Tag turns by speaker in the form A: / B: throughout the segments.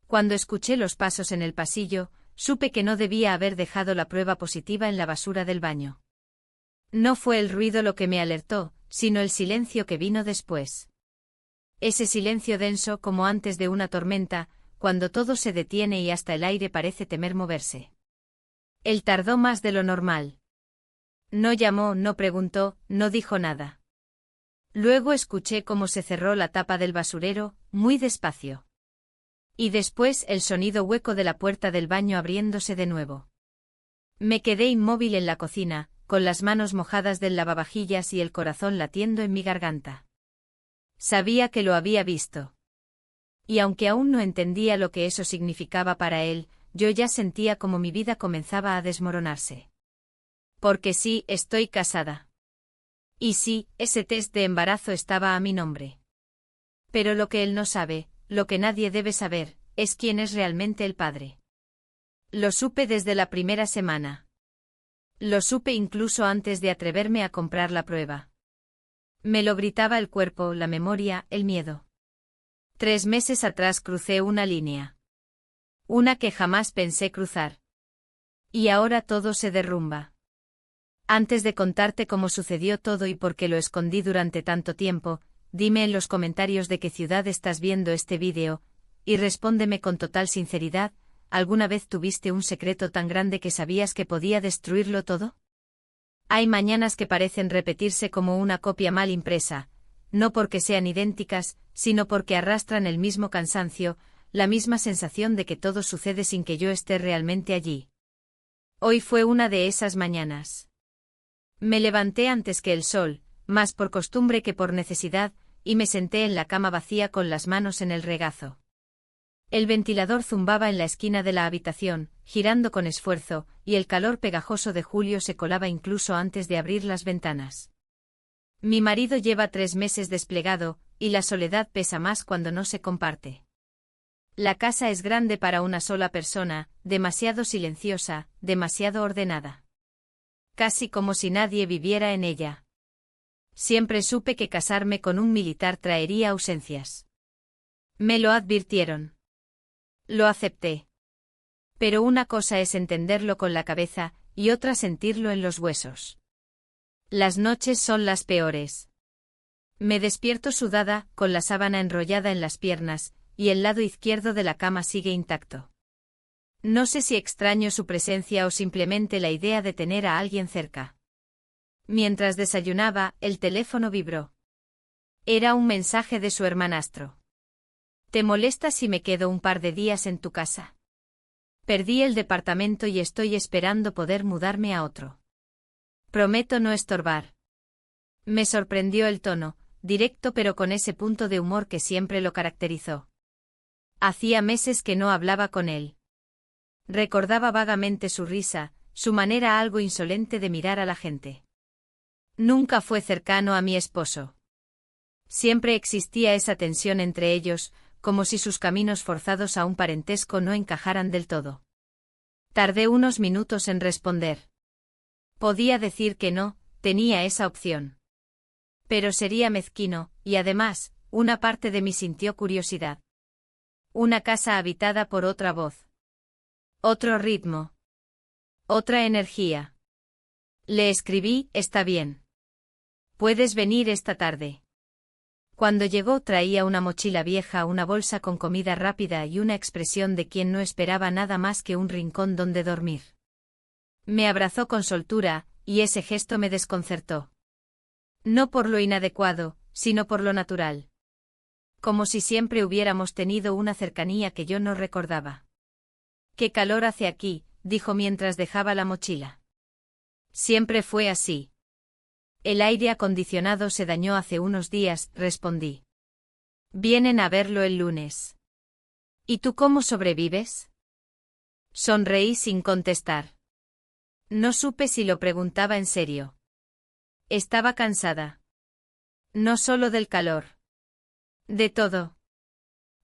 A: Cuando escuché los pasos en el pasillo, supe que no debía haber dejado la prueba positiva en la basura del baño. No fue el ruido lo que me alertó, sino el silencio que vino después. Ese silencio denso como antes de una tormenta, cuando todo se detiene y hasta el aire parece temer moverse. Él tardó más de lo normal. No llamó, no preguntó, no dijo nada. Luego escuché cómo se cerró la tapa del basurero, muy despacio. Y después el sonido hueco de la puerta del baño abriéndose de nuevo. Me quedé inmóvil en la cocina, con las manos mojadas del lavavajillas y el corazón latiendo en mi garganta. Sabía que lo había visto. Y aunque aún no entendía lo que eso significaba para él, yo ya sentía como mi vida comenzaba a desmoronarse. Porque sí, estoy casada. Y sí, ese test de embarazo estaba a mi nombre. Pero lo que él no sabe, lo que nadie debe saber, es quién es realmente el padre. Lo supe desde la primera semana. Lo supe incluso antes de atreverme a comprar la prueba. Me lo gritaba el cuerpo, la memoria, el miedo. 3 meses atrás crucé una línea. Una que jamás pensé cruzar. Y ahora todo se derrumba. Antes de contarte cómo sucedió todo y por qué lo escondí durante tanto tiempo, dime en los comentarios de qué ciudad estás viendo este vídeo, y respóndeme con total sinceridad, ¿alguna vez tuviste un secreto tan grande que sabías que podía destruirlo todo? Hay mañanas que parecen repetirse como una copia mal impresa, no porque sean idénticas, sino porque arrastran el mismo cansancio, la misma sensación de que todo sucede sin que yo esté realmente allí. Hoy fue una de esas mañanas. Me levanté antes que el sol, más por costumbre que por necesidad, y me senté en la cama vacía con las manos en el regazo. El ventilador zumbaba en la esquina de la habitación, girando con esfuerzo, y el calor pegajoso de julio se colaba incluso antes de abrir las ventanas. Mi marido lleva 3 meses desplegado, y la soledad pesa más cuando no se comparte. La casa es grande para una sola persona, demasiado silenciosa, demasiado ordenada. Casi como si nadie viviera en ella. Siempre supe que casarme con un militar traería ausencias. Me lo advirtieron. Lo acepté. Pero una cosa es entenderlo con la cabeza, y otra sentirlo en los huesos. Las noches son las peores. Me despierto sudada, con la sábana enrollada en las piernas, y el lado izquierdo de la cama sigue intacto. No sé si extraño su presencia o simplemente la idea de tener a alguien cerca. Mientras desayunaba, el teléfono vibró. Era un mensaje de su hermanastro. ¿Te molesta si me quedo un par de días en tu casa? Perdí el departamento y estoy esperando poder mudarme a otro. Prometo no estorbar. Me sorprendió el tono, directo pero con ese punto de humor que siempre lo caracterizó. Hacía meses que no hablaba con él. Recordaba vagamente su risa, su manera algo insolente de mirar a la gente. Nunca fue cercano a mi esposo. Siempre existía esa tensión entre ellos, como si sus caminos forzados a un parentesco no encajaran del todo. Tardé unos minutos en responder. Podía decir que no, tenía esa opción. Pero sería mezquino, y además, una parte de mí sintió curiosidad. Una casa habitada por otra voz. Otro ritmo. Otra energía. Le escribí, está bien. Puedes venir esta tarde. Cuando llegó traía una mochila vieja, una bolsa con comida rápida y una expresión de quien no esperaba nada más que un rincón donde dormir. Me abrazó con soltura, y ese gesto me desconcertó. No por lo inadecuado, sino por lo natural. Como si siempre hubiéramos tenido una cercanía que yo no recordaba. «Qué calor hace aquí», dijo mientras dejaba la mochila. Siempre fue así. El aire acondicionado se dañó hace unos días, respondí. Vienen a verlo el lunes. ¿Y tú cómo sobrevives? Sonreí sin contestar. No supe si lo preguntaba en serio. Estaba cansada. No solo del calor. De todo.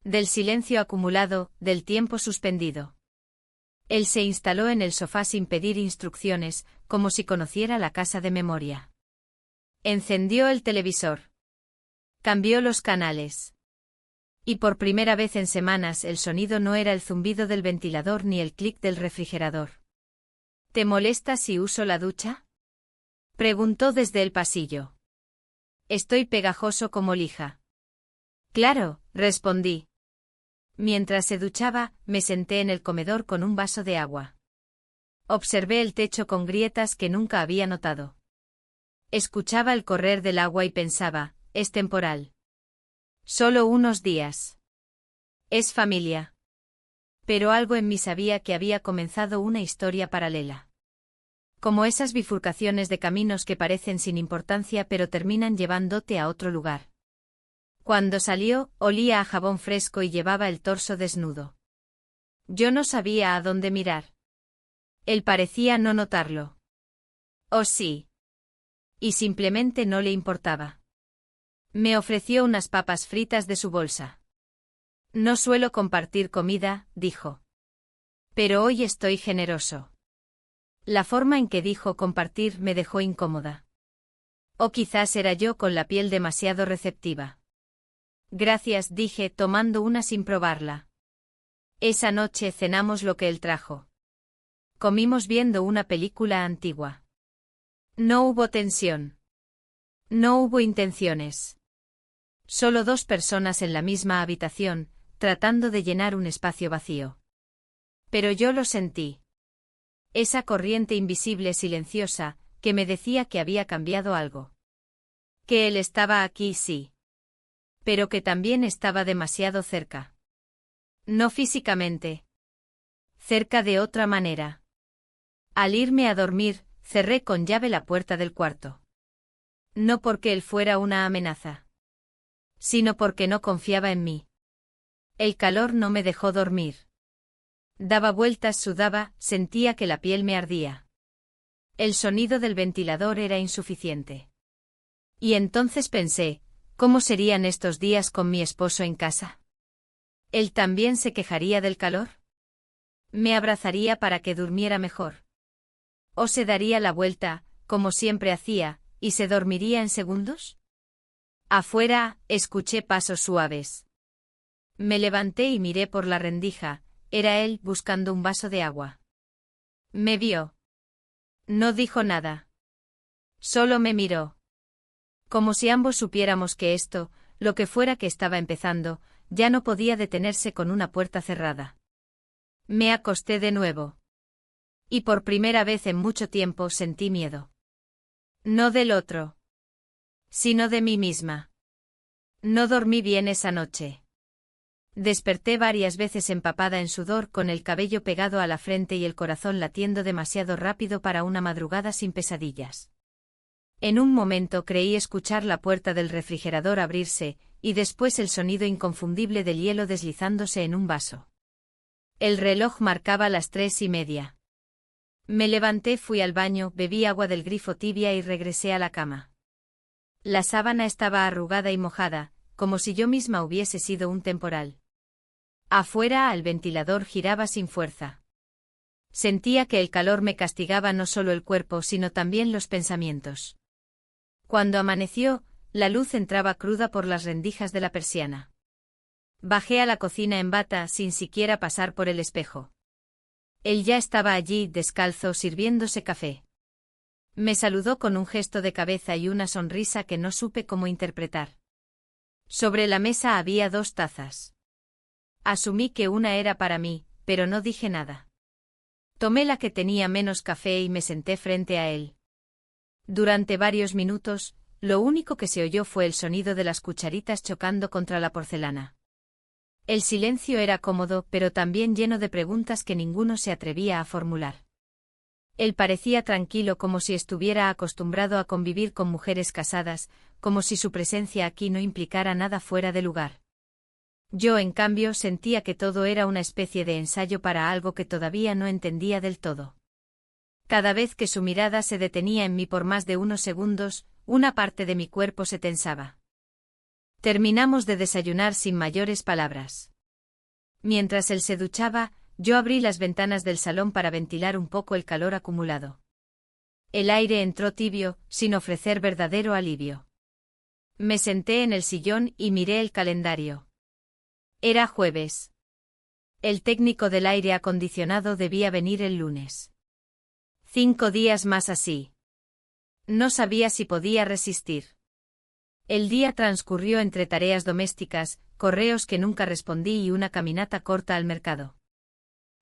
A: Del silencio acumulado, del tiempo suspendido. Él se instaló en el sofá sin pedir instrucciones, como si conociera la casa de memoria. Encendió el televisor. Cambió los canales. Y por primera vez en semanas el sonido no era el zumbido del ventilador ni el clic del refrigerador. ¿Te molesta si uso la ducha? Preguntó desde el pasillo. Estoy pegajoso como lija. Claro, respondí. Mientras se duchaba, me senté en el comedor con un vaso de agua. Observé el techo con grietas que nunca había notado. Escuchaba el correr del agua y pensaba, es temporal. Solo unos días. Es familia. Pero algo en mí sabía que había comenzado una historia paralela. Como esas bifurcaciones de caminos que parecen sin importancia pero terminan llevándote a otro lugar. Cuando salió, olía a jabón fresco y llevaba el torso desnudo. Yo no sabía a dónde mirar. Él parecía no notarlo. Oh sí. Y simplemente no le importaba. Me ofreció unas papas fritas de su bolsa. No suelo compartir comida, dijo. Pero hoy estoy generoso. La forma en que dijo compartir me dejó incómoda. O quizás era yo con la piel demasiado receptiva. Gracias, dije, tomando una sin probarla. Esa noche cenamos lo que él trajo. Comimos viendo una película antigua. No hubo tensión. No hubo intenciones. Solo dos personas en la misma habitación, tratando de llenar un espacio vacío. Pero yo lo sentí. Esa corriente invisible silenciosa, que me decía que había cambiado algo. Que él estaba aquí, sí. Pero que también estaba demasiado cerca. No físicamente. Cerca de otra manera. Al irme a dormir, cerré con llave la puerta del cuarto. No porque él fuera una amenaza. Sino porque no confiaba en mí. El calor no me dejó dormir. Daba vueltas, sudaba, sentía que la piel me ardía. El sonido del ventilador era insuficiente. Y entonces pensé, ¿cómo serían estos días con mi esposo en casa? ¿Él también se quejaría del calor? ¿Me abrazaría para que durmiera mejor? ¿O se daría la vuelta, como siempre hacía, y se dormiría en segundos? Afuera, escuché pasos suaves. Me levanté y miré por la rendija, era él buscando un vaso de agua. Me vio. No dijo nada. Solo me miró. Como si ambos supiéramos que esto, lo que fuera que estaba empezando, ya no podía detenerse con una puerta cerrada. Me acosté de nuevo. Y por primera vez en mucho tiempo sentí miedo. No del otro. Sino de mí misma. No dormí bien esa noche. Desperté varias veces empapada en sudor con el cabello pegado a la frente y el corazón latiendo demasiado rápido para una madrugada sin pesadillas. En un momento creí escuchar la puerta del refrigerador abrirse, y después el sonido inconfundible del hielo deslizándose en un vaso. El reloj marcaba las 3:30. Me levanté, fui al baño, bebí agua del grifo tibia y regresé a la cama. La sábana estaba arrugada y mojada, como si yo misma hubiese sido un temporal. Afuera el ventilador giraba sin fuerza. Sentía que el calor me castigaba no solo el cuerpo sino también los pensamientos. Cuando amaneció, la luz entraba cruda por las rendijas de la persiana. Bajé a la cocina en bata sin siquiera pasar por el espejo. Él ya estaba allí, descalzo, sirviéndose café. Me saludó con un gesto de cabeza y una sonrisa que no supe cómo interpretar. Sobre la mesa había 2 tazas. Asumí que una era para mí, pero no dije nada. Tomé la que tenía menos café y me senté frente a él. Durante varios minutos, lo único que se oyó fue el sonido de las cucharitas chocando contra la porcelana. El silencio era cómodo, pero también lleno de preguntas que ninguno se atrevía a formular. Él parecía tranquilo, como si estuviera acostumbrado a convivir con mujeres casadas, como si su presencia aquí no implicara nada fuera de lugar. Yo, en cambio, sentía que todo era una especie de ensayo para algo que todavía no entendía del todo. Cada vez que su mirada se detenía en mí por más de unos segundos, una parte de mi cuerpo se tensaba. Terminamos de desayunar sin mayores palabras. Mientras él se duchaba, yo abrí las ventanas del salón para ventilar un poco el calor acumulado. El aire entró tibio, sin ofrecer verdadero alivio. Me senté en el sillón y miré el calendario. Era jueves. El técnico del aire acondicionado debía venir el lunes. 5 días más así. No sabía si podía resistir. El día transcurrió entre tareas domésticas, correos que nunca respondí y una caminata corta al mercado.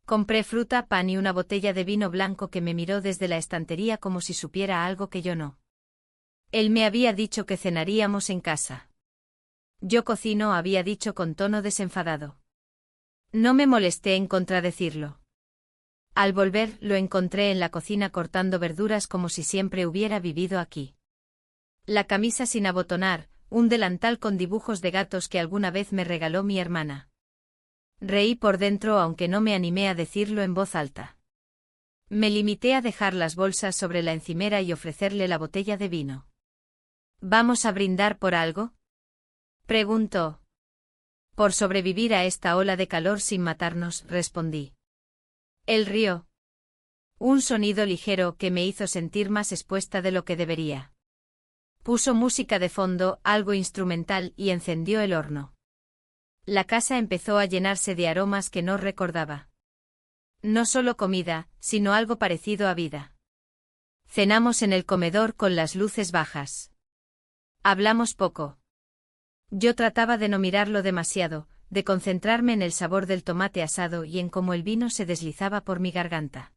A: Compré fruta, pan y una botella de vino blanco que me miró desde la estantería como si supiera algo que yo no. Él me había dicho que cenaríamos en casa. Yo cocino, había dicho con tono desenfadado. No me molesté en contradecirlo. Al volver, lo encontré en la cocina cortando verduras como si siempre hubiera vivido aquí. La camisa sin abotonar, un delantal con dibujos de gatos que alguna vez me regaló mi hermana. Reí por dentro aunque no me animé a decirlo en voz alta. Me limité a dejar las bolsas sobre la encimera y ofrecerle la botella de vino. ¿Vamos a brindar por algo?, preguntó. Por sobrevivir a esta ola de calor sin matarnos, respondí. Él rió. Un sonido ligero que me hizo sentir más expuesta de lo que debería. Puso música de fondo, algo instrumental, y encendió el horno. La casa empezó a llenarse de aromas que no recordaba. No solo comida, sino algo parecido a vida. Cenamos en el comedor con las luces bajas. Hablamos poco. Yo trataba de no mirarlo demasiado, de concentrarme en el sabor del tomate asado y en cómo el vino se deslizaba por mi garganta.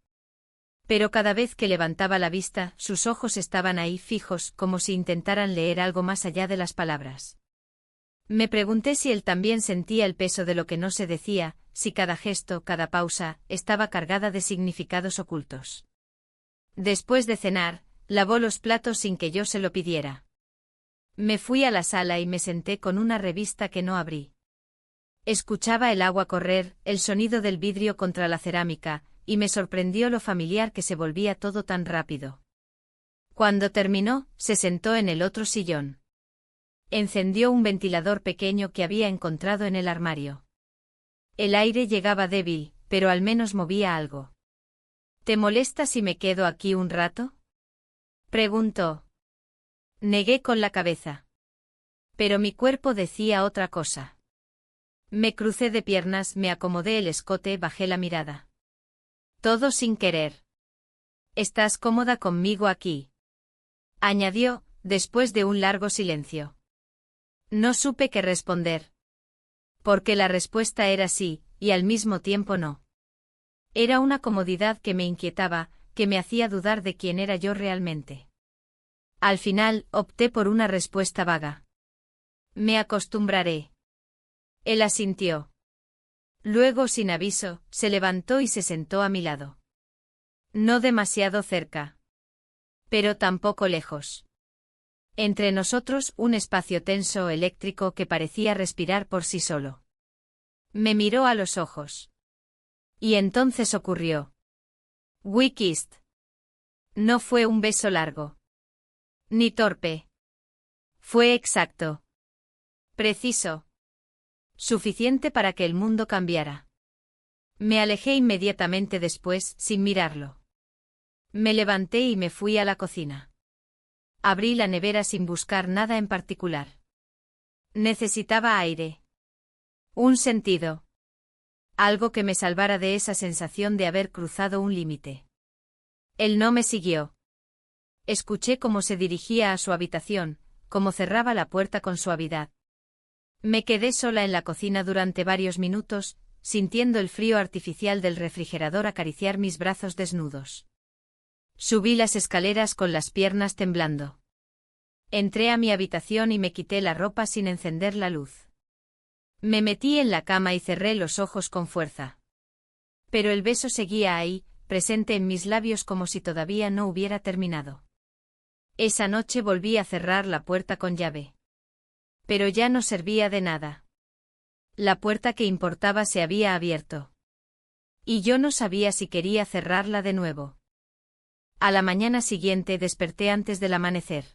A: Pero cada vez que levantaba la vista, sus ojos estaban ahí fijos, como si intentaran leer algo más allá de las palabras. Me pregunté si él también sentía el peso de lo que no se decía, si cada gesto, cada pausa, estaba cargada de significados ocultos. Después de cenar, lavó los platos sin que yo se lo pidiera. Me fui a la sala y me senté con una revista que no abrí. Escuchaba el agua correr, el sonido del vidrio contra la cerámica, y me sorprendió lo familiar que se volvía todo tan rápido. Cuando terminó, se sentó en el otro sillón. Encendió un ventilador pequeño que había encontrado en el armario. El aire llegaba débil, pero al menos movía algo. ¿Te molesta si me quedo aquí un rato?, preguntó. Negué con la cabeza. Pero mi cuerpo decía otra cosa. Me crucé de piernas, me acomodé el escote, bajé la mirada. Todo sin querer. ¿Estás cómoda conmigo aquí?, añadió, después de un largo silencio. No supe qué responder. Porque la respuesta era sí, y al mismo tiempo no. Era una comodidad que me inquietaba, que me hacía dudar de quién era yo realmente. Al final, opté por una respuesta vaga. Me acostumbraré. Él asintió. Luego, sin aviso, se levantó y se sentó a mi lado. No demasiado cerca. Pero tampoco lejos. Entre nosotros, un espacio tenso eléctrico que parecía respirar por sí solo. Me miró a los ojos. Y entonces ocurrió. We kissed. No fue un beso largo. Ni torpe. Fue exacto. Preciso. Suficiente para que el mundo cambiara. Me alejé inmediatamente después, sin mirarlo. Me levanté y me fui a la cocina. Abrí la nevera sin buscar nada en particular. Necesitaba aire. Un sentido. Algo que me salvara de esa sensación de haber cruzado un límite. Él no me siguió. Escuché cómo se dirigía a su habitación, cómo cerraba la puerta con suavidad. Me quedé sola en la cocina durante varios minutos, sintiendo el frío artificial del refrigerador acariciar mis brazos desnudos. Subí las escaleras con las piernas temblando. Entré a mi habitación y me quité la ropa sin encender la luz. Me metí en la cama y cerré los ojos con fuerza. Pero el beso seguía ahí, presente en mis labios como si todavía no hubiera terminado. Esa noche volví a cerrar la puerta con llave. Pero ya no servía de nada. La puerta que importaba se había abierto. Y yo no sabía si quería cerrarla de nuevo. A la mañana siguiente desperté antes del amanecer.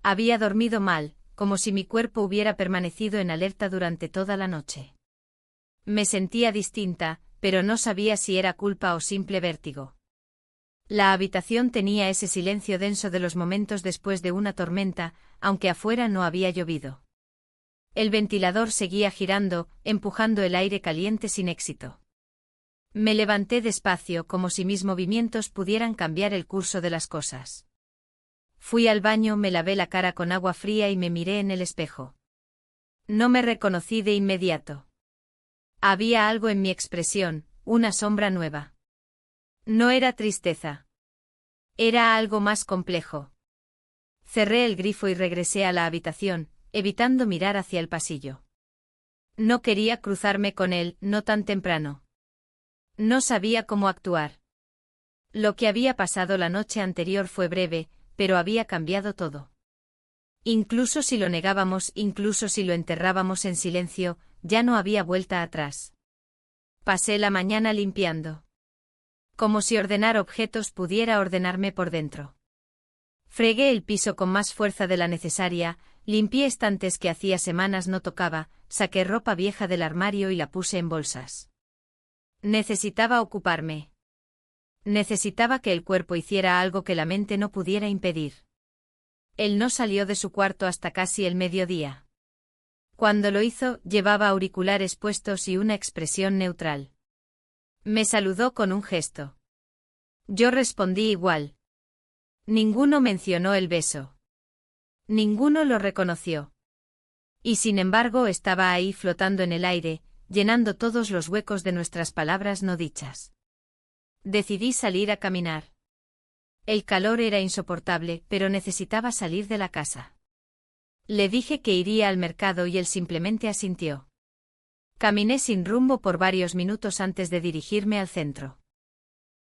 A: Había dormido mal, como si mi cuerpo hubiera permanecido en alerta durante toda la noche. Me sentía distinta, pero no sabía si era culpa o simple vértigo. La habitación tenía ese silencio denso de los momentos después de una tormenta, aunque afuera no había llovido. El ventilador seguía girando, empujando el aire caliente sin éxito. Me levanté despacio como si mis movimientos pudieran cambiar el curso de las cosas. Fui al baño, me lavé la cara con agua fría y me miré en el espejo. No me reconocí de inmediato. Había algo en mi expresión, una sombra nueva. No era tristeza. Era algo más complejo. Cerré el grifo y regresé a la habitación, evitando mirar hacia el pasillo. No quería cruzarme con él, no tan temprano. No sabía cómo actuar. Lo que había pasado la noche anterior fue breve, pero había cambiado todo. Incluso si lo negábamos, incluso si lo enterrábamos en silencio, ya no había vuelta atrás. Pasé la mañana limpiando. Como si ordenar objetos pudiera ordenarme por dentro. Fregué el piso con más fuerza de la necesaria, limpié estantes que hacía semanas no tocaba, saqué ropa vieja del armario y la puse en bolsas. Necesitaba ocuparme. Necesitaba que el cuerpo hiciera algo que la mente no pudiera impedir. Él no salió de su cuarto hasta casi el mediodía. Cuando lo hizo, llevaba auriculares puestos y una expresión neutral. Me saludó con un gesto. Yo respondí igual. Ninguno mencionó el beso. Ninguno lo reconoció. Y sin embargo estaba ahí flotando en el aire, llenando todos los huecos de nuestras palabras no dichas. Decidí salir a caminar. El calor era insoportable, pero necesitaba salir de la casa. Le dije que iría al mercado y él simplemente asintió. Caminé sin rumbo por varios minutos antes de dirigirme al centro.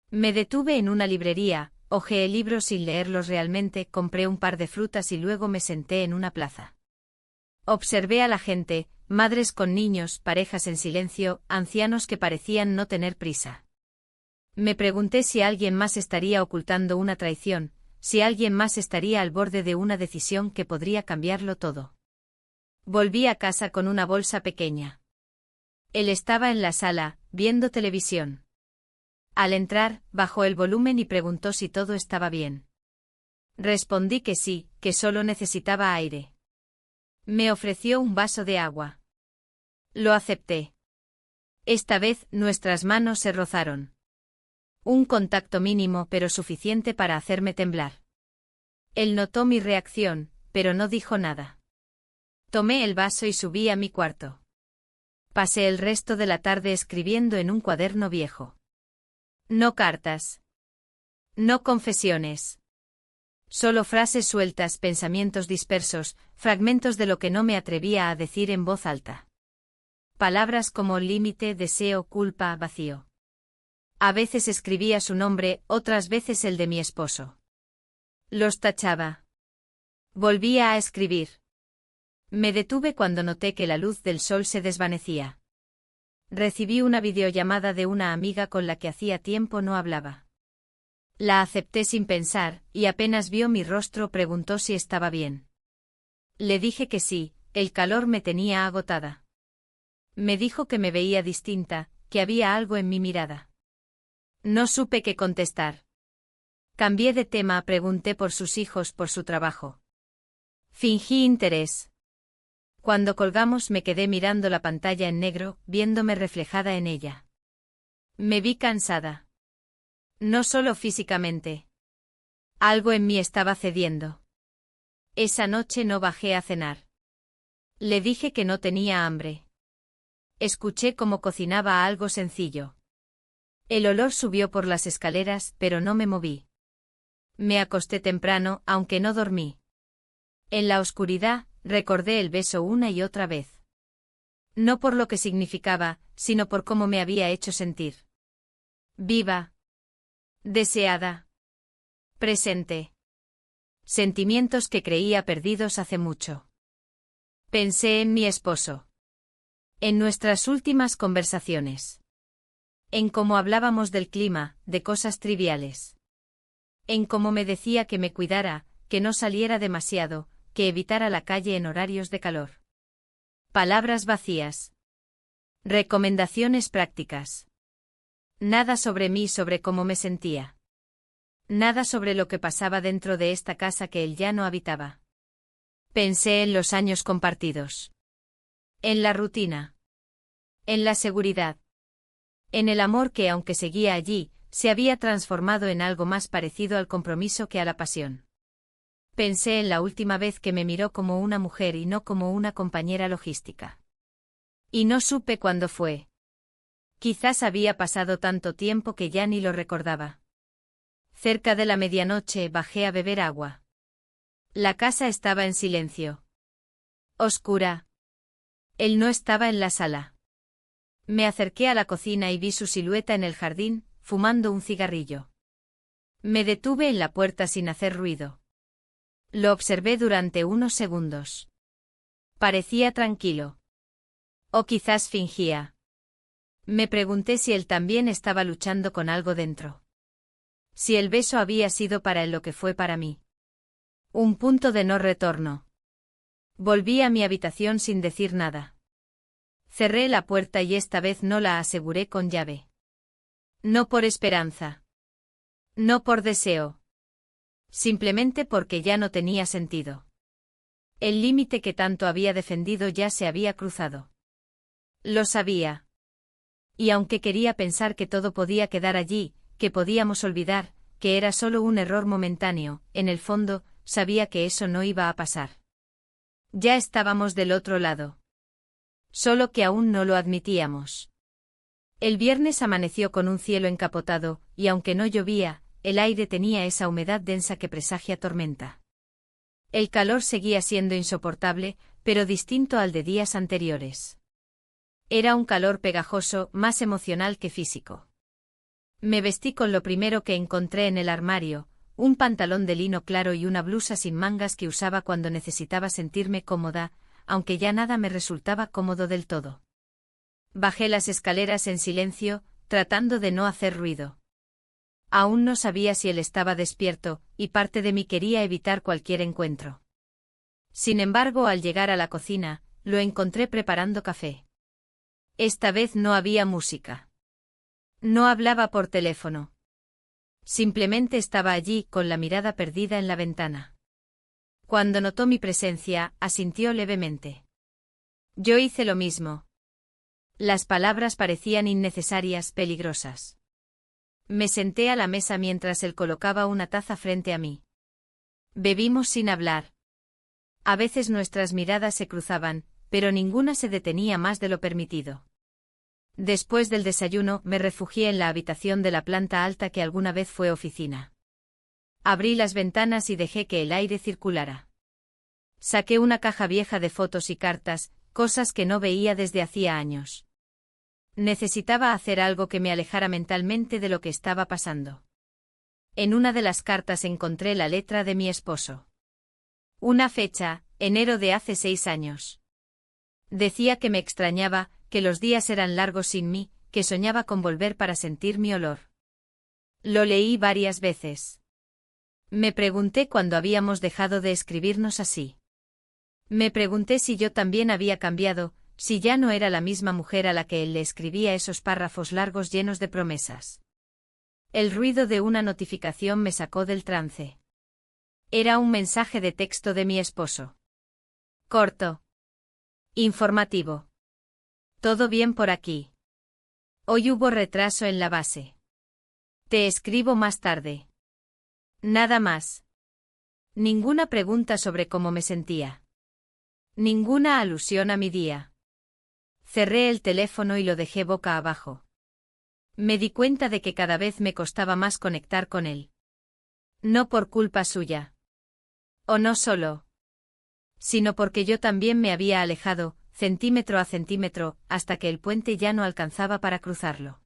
A: Me detuve en una librería, hojeé libros sin leerlos realmente, compré un par de frutas y luego me senté en una plaza. Observé a la gente, madres con niños, parejas en silencio, ancianos que parecían no tener prisa. Me pregunté si alguien más estaría ocultando una traición, si alguien más estaría al borde de una decisión que podría cambiarlo todo. Volví a casa con una bolsa pequeña. Él estaba en la sala, viendo televisión. Al entrar, bajó el volumen y preguntó si todo estaba bien. Respondí que sí, que solo necesitaba aire. Me ofreció un vaso de agua. Lo acepté. Esta vez, nuestras manos se rozaron. Un contacto mínimo pero suficiente para hacerme temblar. Él notó mi reacción, pero no dijo nada. Tomé el vaso y subí a mi cuarto. Pasé el resto de la tarde escribiendo en un cuaderno viejo. No cartas. No confesiones. Solo frases sueltas, pensamientos dispersos, fragmentos de lo que no me atrevía a decir en voz alta. Palabras como límite, deseo, culpa, vacío. A veces escribía su nombre, otras veces el de mi esposo. Los tachaba. Volvía a escribir. Me detuve cuando noté que la luz del sol se desvanecía. Recibí una videollamada de una amiga con la que hacía tiempo no hablaba. La acepté sin pensar, y apenas vio mi rostro preguntó si estaba bien. Le dije que sí, el calor me tenía agotada. Me dijo que me veía distinta, que había algo en mi mirada. No supe qué contestar. Cambié de tema, pregunté por sus hijos, por su trabajo. Fingí interés. Cuando colgamos me quedé mirando la pantalla en negro, viéndome reflejada en ella. Me vi cansada. No solo físicamente. Algo en mí estaba cediendo. Esa noche no bajé a cenar. Le dije que no tenía hambre. Escuché cómo cocinaba algo sencillo. El olor subió por las escaleras, pero no me moví. Me acosté temprano, aunque no dormí. En la oscuridad, recordé el beso una y otra vez. No por lo que significaba, sino por cómo me había hecho sentir. Viva. Deseada. Presente. Sentimientos que creía perdidos hace mucho. Pensé en mi esposo. En nuestras últimas conversaciones. En cómo hablábamos del clima, de cosas triviales. En cómo me decía que me cuidara, que no saliera demasiado, que evitara la calle en horarios de calor. Palabras vacías. Recomendaciones prácticas. Nada sobre mí, sobre cómo me sentía. Nada sobre lo que pasaba dentro de esta casa que él ya no habitaba. Pensé en los años compartidos. En la rutina. En la seguridad. En el amor que, aunque seguía allí, se había transformado en algo más parecido al compromiso que a la pasión. Pensé en la última vez que me miró como una mujer y no como una compañera logística. Y no supe cuándo fue. Quizás había pasado tanto tiempo que ya ni lo recordaba. Cerca de la medianoche bajé a beber agua. La casa estaba en silencio. Oscura. Él no estaba en la sala. Me acerqué a la cocina y vi su silueta en el jardín, fumando un cigarrillo. Me detuve en la puerta sin hacer ruido. Lo observé durante unos segundos. Parecía tranquilo. O quizás fingía. Me pregunté si él también estaba luchando con algo dentro. Si el beso había sido para él lo que fue para mí. Un punto de no retorno. Volví a mi habitación sin decir nada. Cerré la puerta y esta vez no la aseguré con llave. No por esperanza. No por deseo. Simplemente porque ya no tenía sentido. El límite que tanto había defendido ya se había cruzado. Lo sabía. Y aunque quería pensar que todo podía quedar allí, que podíamos olvidar, que era solo un error momentáneo, en el fondo, sabía que eso no iba a pasar. Ya estábamos del otro lado. Solo que aún no lo admitíamos. El viernes amaneció con un cielo encapotado, y aunque no llovía, el aire tenía esa humedad densa que presagia tormenta. El calor seguía siendo insoportable, pero distinto al de días anteriores. Era un calor pegajoso, más emocional que físico. Me vestí con lo primero que encontré en el armario, un pantalón de lino claro y una blusa sin mangas que usaba cuando necesitaba sentirme cómoda, aunque ya nada me resultaba cómodo del todo. Bajé las escaleras en silencio, tratando de no hacer ruido. Aún no sabía si él estaba despierto, y parte de mí quería evitar cualquier encuentro. Sin embargo, al llegar a la cocina, lo encontré preparando café. Esta vez no había música. No hablaba por teléfono. Simplemente estaba allí, con la mirada perdida en la ventana. Cuando notó mi presencia, asintió levemente. Yo hice lo mismo. Las palabras parecían innecesarias, peligrosas. Me senté a la mesa mientras él colocaba una taza frente a mí. Bebimos sin hablar. A veces nuestras miradas se cruzaban, pero ninguna se detenía más de lo permitido. Después del desayuno, me refugié en la habitación de la planta alta que alguna vez fue oficina. Abrí las ventanas y dejé que el aire circulara. Saqué una caja vieja de fotos y cartas, cosas que no veía desde hacía años. Necesitaba hacer algo que me alejara mentalmente de lo que estaba pasando. En una de las cartas encontré la letra de mi esposo. Una fecha, enero de hace 6 años. Decía que me extrañaba, que los días eran largos sin mí, que soñaba con volver para sentir mi olor. Lo leí varias veces. Me pregunté cuándo habíamos dejado de escribirnos así. Me pregunté si yo también había cambiado, si ya no era la misma mujer a la que él le escribía esos párrafos largos llenos de promesas. El ruido de una notificación me sacó del trance. Era un mensaje de texto de mi esposo. Corto. Informativo. Todo bien por aquí. Hoy hubo retraso en la base. Te escribo más tarde. Nada más. Ninguna pregunta sobre cómo me sentía. Ninguna alusión a mi día. Cerré el teléfono y lo dejé boca abajo. Me di cuenta de que cada vez me costaba más conectar con él. No por culpa suya. O no solo. Sino porque yo también me había alejado, centímetro a centímetro, hasta que el puente ya no alcanzaba para cruzarlo.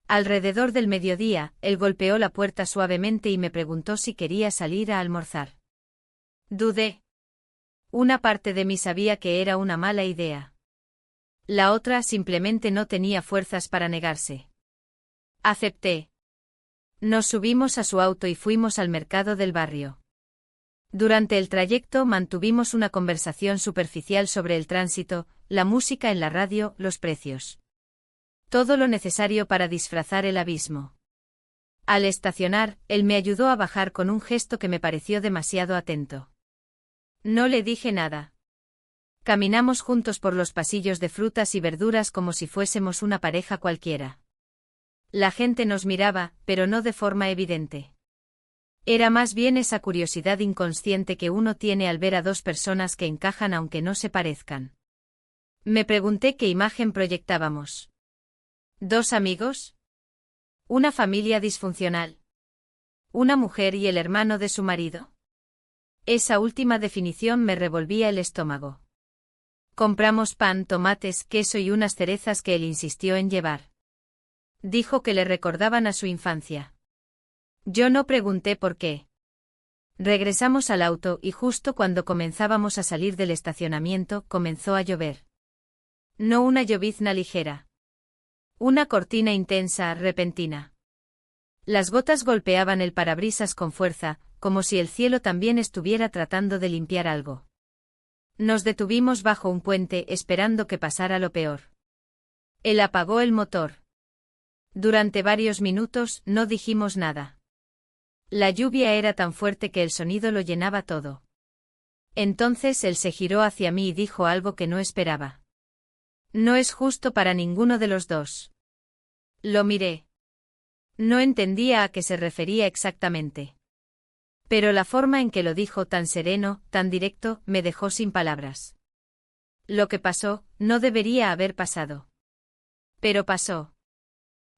A: Alrededor del mediodía, él golpeó la puerta suavemente y me preguntó si quería salir a almorzar. Dudé. Una parte de mí sabía que era una mala idea. La otra simplemente no tenía fuerzas para negarse. Acepté. Nos subimos a su auto y fuimos al mercado del barrio. Durante el trayecto mantuvimos una conversación superficial sobre el tránsito, la música en la radio, los precios. Todo lo necesario para disfrazar el abismo. Al estacionar, él me ayudó a bajar con un gesto que me pareció demasiado atento. No le dije nada. Caminamos juntos por los pasillos de frutas y verduras como si fuésemos una pareja cualquiera. La gente nos miraba, pero no de forma evidente. Era más bien esa curiosidad inconsciente que uno tiene al ver a dos personas que encajan aunque no se parezcan. Me pregunté qué imagen proyectábamos. ¿Dos amigos? ¿Una familia disfuncional? ¿Una mujer y el hermano de su marido? Esa última definición me revolvía el estómago. Compramos pan, tomates, queso y unas cerezas que él insistió en llevar. Dijo que le recordaban a su infancia. Yo no pregunté por qué. Regresamos al auto y justo cuando comenzábamos a salir del estacionamiento comenzó a llover. No una llovizna ligera. Una cortina intensa, repentina. Las gotas golpeaban el parabrisas con fuerza, como si el cielo también estuviera tratando de limpiar algo. Nos detuvimos bajo un puente esperando que pasara lo peor. Él apagó el motor. Durante varios minutos no dijimos nada. La lluvia era tan fuerte que el sonido lo llenaba todo. Entonces él se giró hacia mí y dijo algo que no esperaba. No es justo para ninguno de los dos. Lo miré. No entendía a qué se refería exactamente. Pero la forma en que lo dijo tan sereno, tan directo, me dejó sin palabras. Lo que pasó, no debería haber pasado. Pero pasó.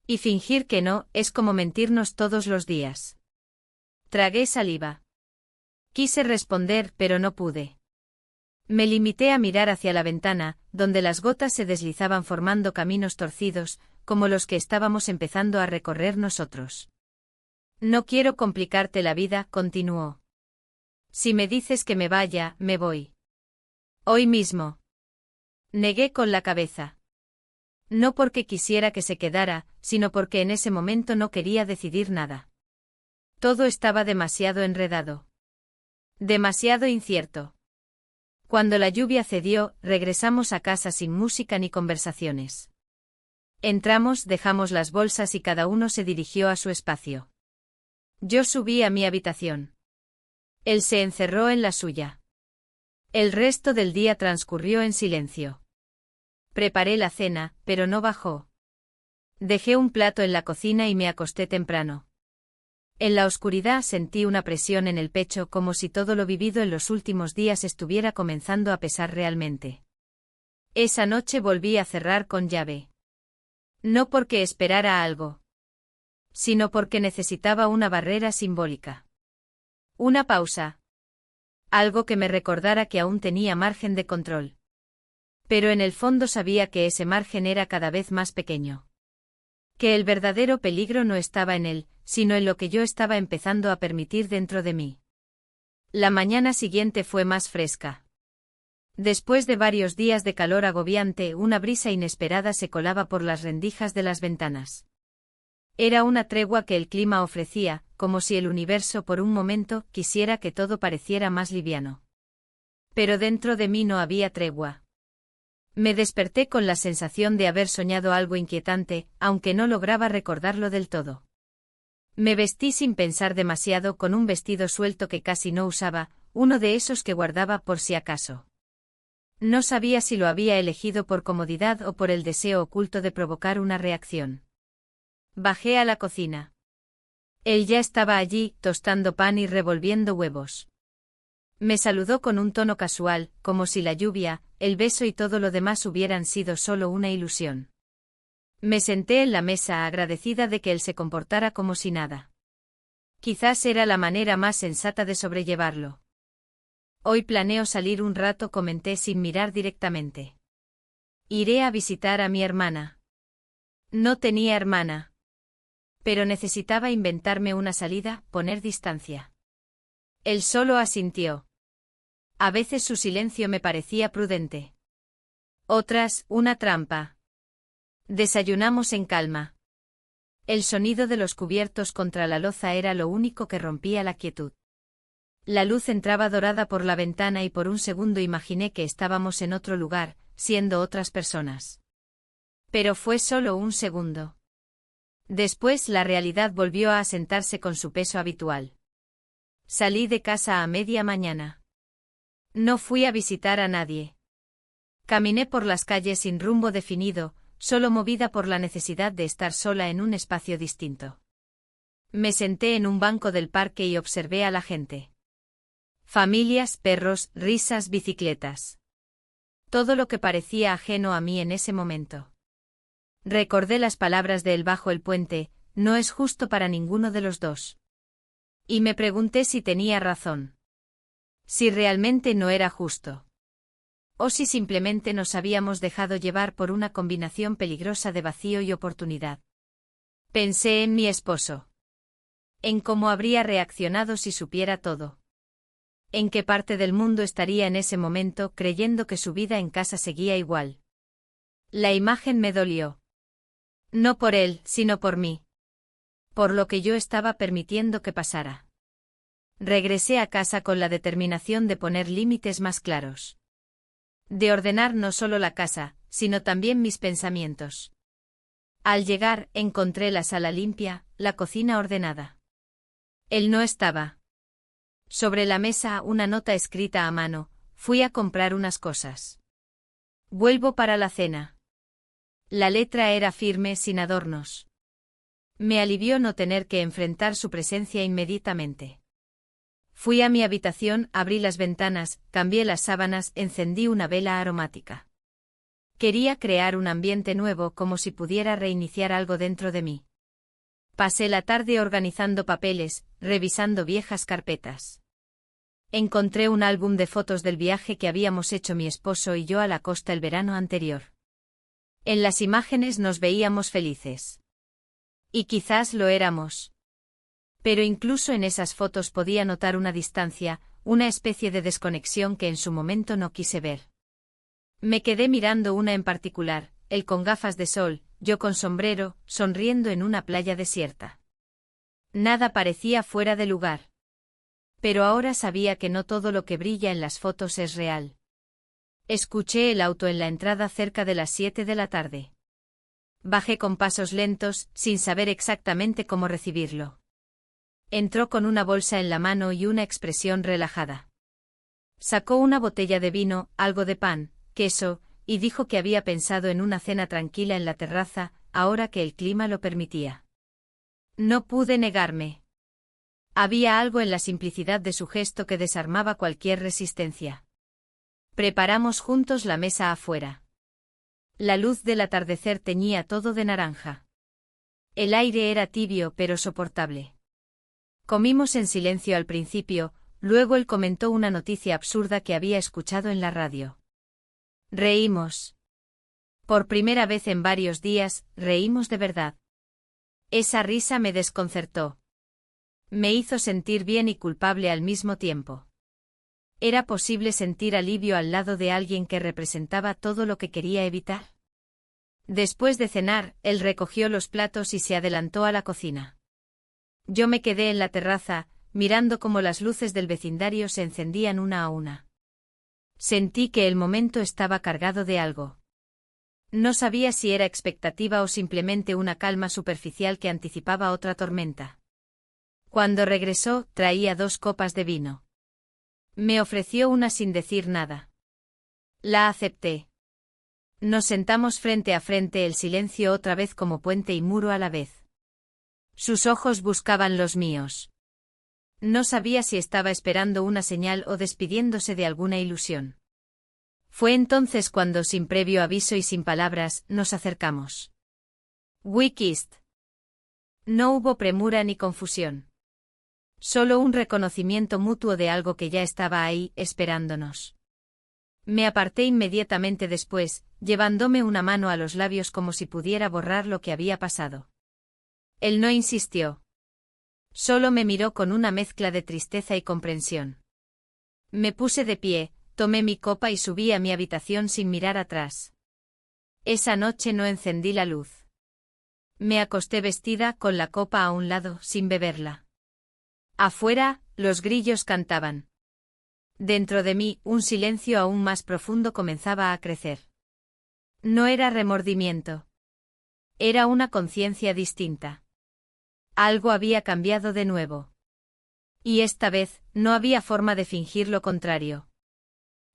A: Y fingir que no, es como mentirnos todos los días. Tragué saliva. Quise responder, pero no pude. Me limité a mirar hacia la ventana, donde las gotas se deslizaban formando caminos torcidos, como los que estábamos empezando a recorrer nosotros. No quiero complicarte la vida, continuó. Si me dices que me vaya, me voy. Hoy mismo. Negué con la cabeza. No porque quisiera que se quedara, sino porque en ese momento no quería decidir nada. Todo estaba demasiado enredado. Demasiado incierto. Cuando la lluvia cedió, regresamos a casa sin música ni conversaciones. Entramos, dejamos las bolsas y cada uno se dirigió a su espacio. Yo subí a mi habitación. Él se encerró en la suya. El resto del día transcurrió en silencio. Preparé la cena, pero no bajó. Dejé un plato en la cocina y me acosté temprano. En la oscuridad sentí una presión en el pecho como si todo lo vivido en los últimos días estuviera comenzando a pesar realmente. Esa noche volví a cerrar con llave. No porque esperara algo, sino porque necesitaba una barrera simbólica. Una pausa. Algo que me recordara que aún tenía margen de control. Pero en el fondo sabía que ese margen era cada vez más pequeño. Que el verdadero peligro no estaba en él, sino en lo que yo estaba empezando a permitir dentro de mí. La mañana siguiente fue más fresca. Después de varios días de calor agobiante, una brisa inesperada se colaba por las rendijas de las ventanas. Era una tregua que el clima ofrecía, como si el universo por un momento quisiera que todo pareciera más liviano. Pero dentro de mí no había tregua. Me desperté con la sensación de haber soñado algo inquietante, aunque no lograba recordarlo del todo. Me vestí sin pensar demasiado con un vestido suelto que casi no usaba, uno de esos que guardaba por si acaso. No sabía si lo había elegido por comodidad o por el deseo oculto de provocar una reacción. Bajé a la cocina. Él ya estaba allí, tostando pan y revolviendo huevos. Me saludó con un tono casual, como si la lluvia, el beso y todo lo demás hubieran sido solo una ilusión. Me senté en la mesa agradecida de que él se comportara como si nada. Quizás era la manera más sensata de sobrellevarlo. Hoy planeo salir un rato, comenté sin mirar directamente. Iré a visitar a mi hermana. No tenía hermana. Pero necesitaba inventarme una salida, poner distancia. Él solo asintió. A veces su silencio me parecía prudente. Otras, una trampa. Desayunamos en calma. El sonido de los cubiertos contra la loza era lo único que rompía la quietud. La luz entraba dorada por la ventana y por un segundo imaginé que estábamos en otro lugar, siendo otras personas. Pero fue solo un segundo. Después la realidad volvió a asentarse con su peso habitual. Salí de casa a media mañana. No fui a visitar a nadie. Caminé por las calles sin rumbo definido, solo movida por la necesidad de estar sola en un espacio distinto. Me senté en un banco del parque y observé a la gente. Familias, perros, risas, bicicletas. Todo lo que parecía ajeno a mí en ese momento. Recordé las palabras de él bajo el puente, no es justo para ninguno de los dos. Y me pregunté si tenía razón. Si realmente no era justo. O si simplemente nos habíamos dejado llevar por una combinación peligrosa de vacío y oportunidad. Pensé en mi esposo. En cómo habría reaccionado si supiera todo. En qué parte del mundo estaría en ese momento creyendo que su vida en casa seguía igual. La imagen me dolió. No por él, sino por mí. Por lo que yo estaba permitiendo que pasara. Regresé a casa con la determinación de poner límites más claros. De ordenar no solo la casa, sino también mis pensamientos. Al llegar, encontré la sala limpia, la cocina ordenada. Él no estaba. Sobre la mesa una nota escrita a mano, fui a comprar unas cosas. Vuelvo para la cena. La letra era firme sin adornos. Me alivió no tener que enfrentar su presencia inmediatamente. Fui a mi habitación, abrí las ventanas, cambié las sábanas, encendí una vela aromática. Quería crear un ambiente nuevo como si pudiera reiniciar algo dentro de mí. Pasé la tarde organizando papeles, revisando viejas carpetas. Encontré un álbum de fotos del viaje que habíamos hecho mi esposo y yo a la costa el verano anterior. En las imágenes nos veíamos felices. Y quizás lo éramos. Pero incluso en esas fotos podía notar una distancia, una especie de desconexión que en su momento no quise ver. Me quedé mirando una en particular, él con gafas de sol, yo con sombrero, sonriendo en una playa desierta. Nada parecía fuera de lugar. Pero ahora sabía que no todo lo que brilla en las fotos es real. Escuché el auto en la entrada cerca de las 7 de la tarde. Bajé con pasos lentos, sin saber exactamente cómo recibirlo. Entró con una bolsa en la mano y una expresión relajada. Sacó una botella de vino, algo de pan, queso, y dijo que había pensado en una cena tranquila en la terraza, ahora que el clima lo permitía. No pude negarme. Había algo en la simplicidad de su gesto que desarmaba cualquier resistencia. Preparamos juntos la mesa afuera. La luz del atardecer teñía todo de naranja. El aire era tibio pero soportable. Comimos en silencio al principio, luego él comentó una noticia absurda que había escuchado en la radio. Reímos. Por primera vez en varios días, reímos de verdad. Esa risa me desconcertó. Me hizo sentir bien y culpable al mismo tiempo. ¿Era posible sentir alivio al lado de alguien que representaba todo lo que quería evitar? Después de cenar, él recogió los platos y se adelantó a la cocina. Yo me quedé en la terraza, mirando cómo las luces del vecindario se encendían una a una. Sentí que el momento estaba cargado de algo. No sabía si era expectativa o simplemente una calma superficial que anticipaba otra tormenta. Cuando regresó, traía 2 copas de vino. Me ofreció una sin decir nada. La acepté. Nos sentamos frente a frente, el silencio otra vez como puente y muro a la vez. Sus ojos buscaban los míos. No sabía si estaba esperando una señal o despidiéndose de alguna ilusión. Fue entonces cuando, sin previo aviso y sin palabras, nos acercamos. We kissed. No hubo premura ni confusión. Solo un reconocimiento mutuo de algo que ya estaba ahí, esperándonos. Me aparté inmediatamente después, llevándome una mano a los labios como si pudiera borrar lo que había pasado. Él no insistió. Solo me miró con una mezcla de tristeza y comprensión. Me puse de pie, tomé mi copa y subí a mi habitación sin mirar atrás. Esa noche no encendí la luz. Me acosté vestida, con la copa a un lado, sin beberla. Afuera, los grillos cantaban. Dentro de mí, un silencio aún más profundo comenzaba a crecer. No era remordimiento. Era una conciencia distinta. Algo había cambiado de nuevo. Y esta vez, no había forma de fingir lo contrario.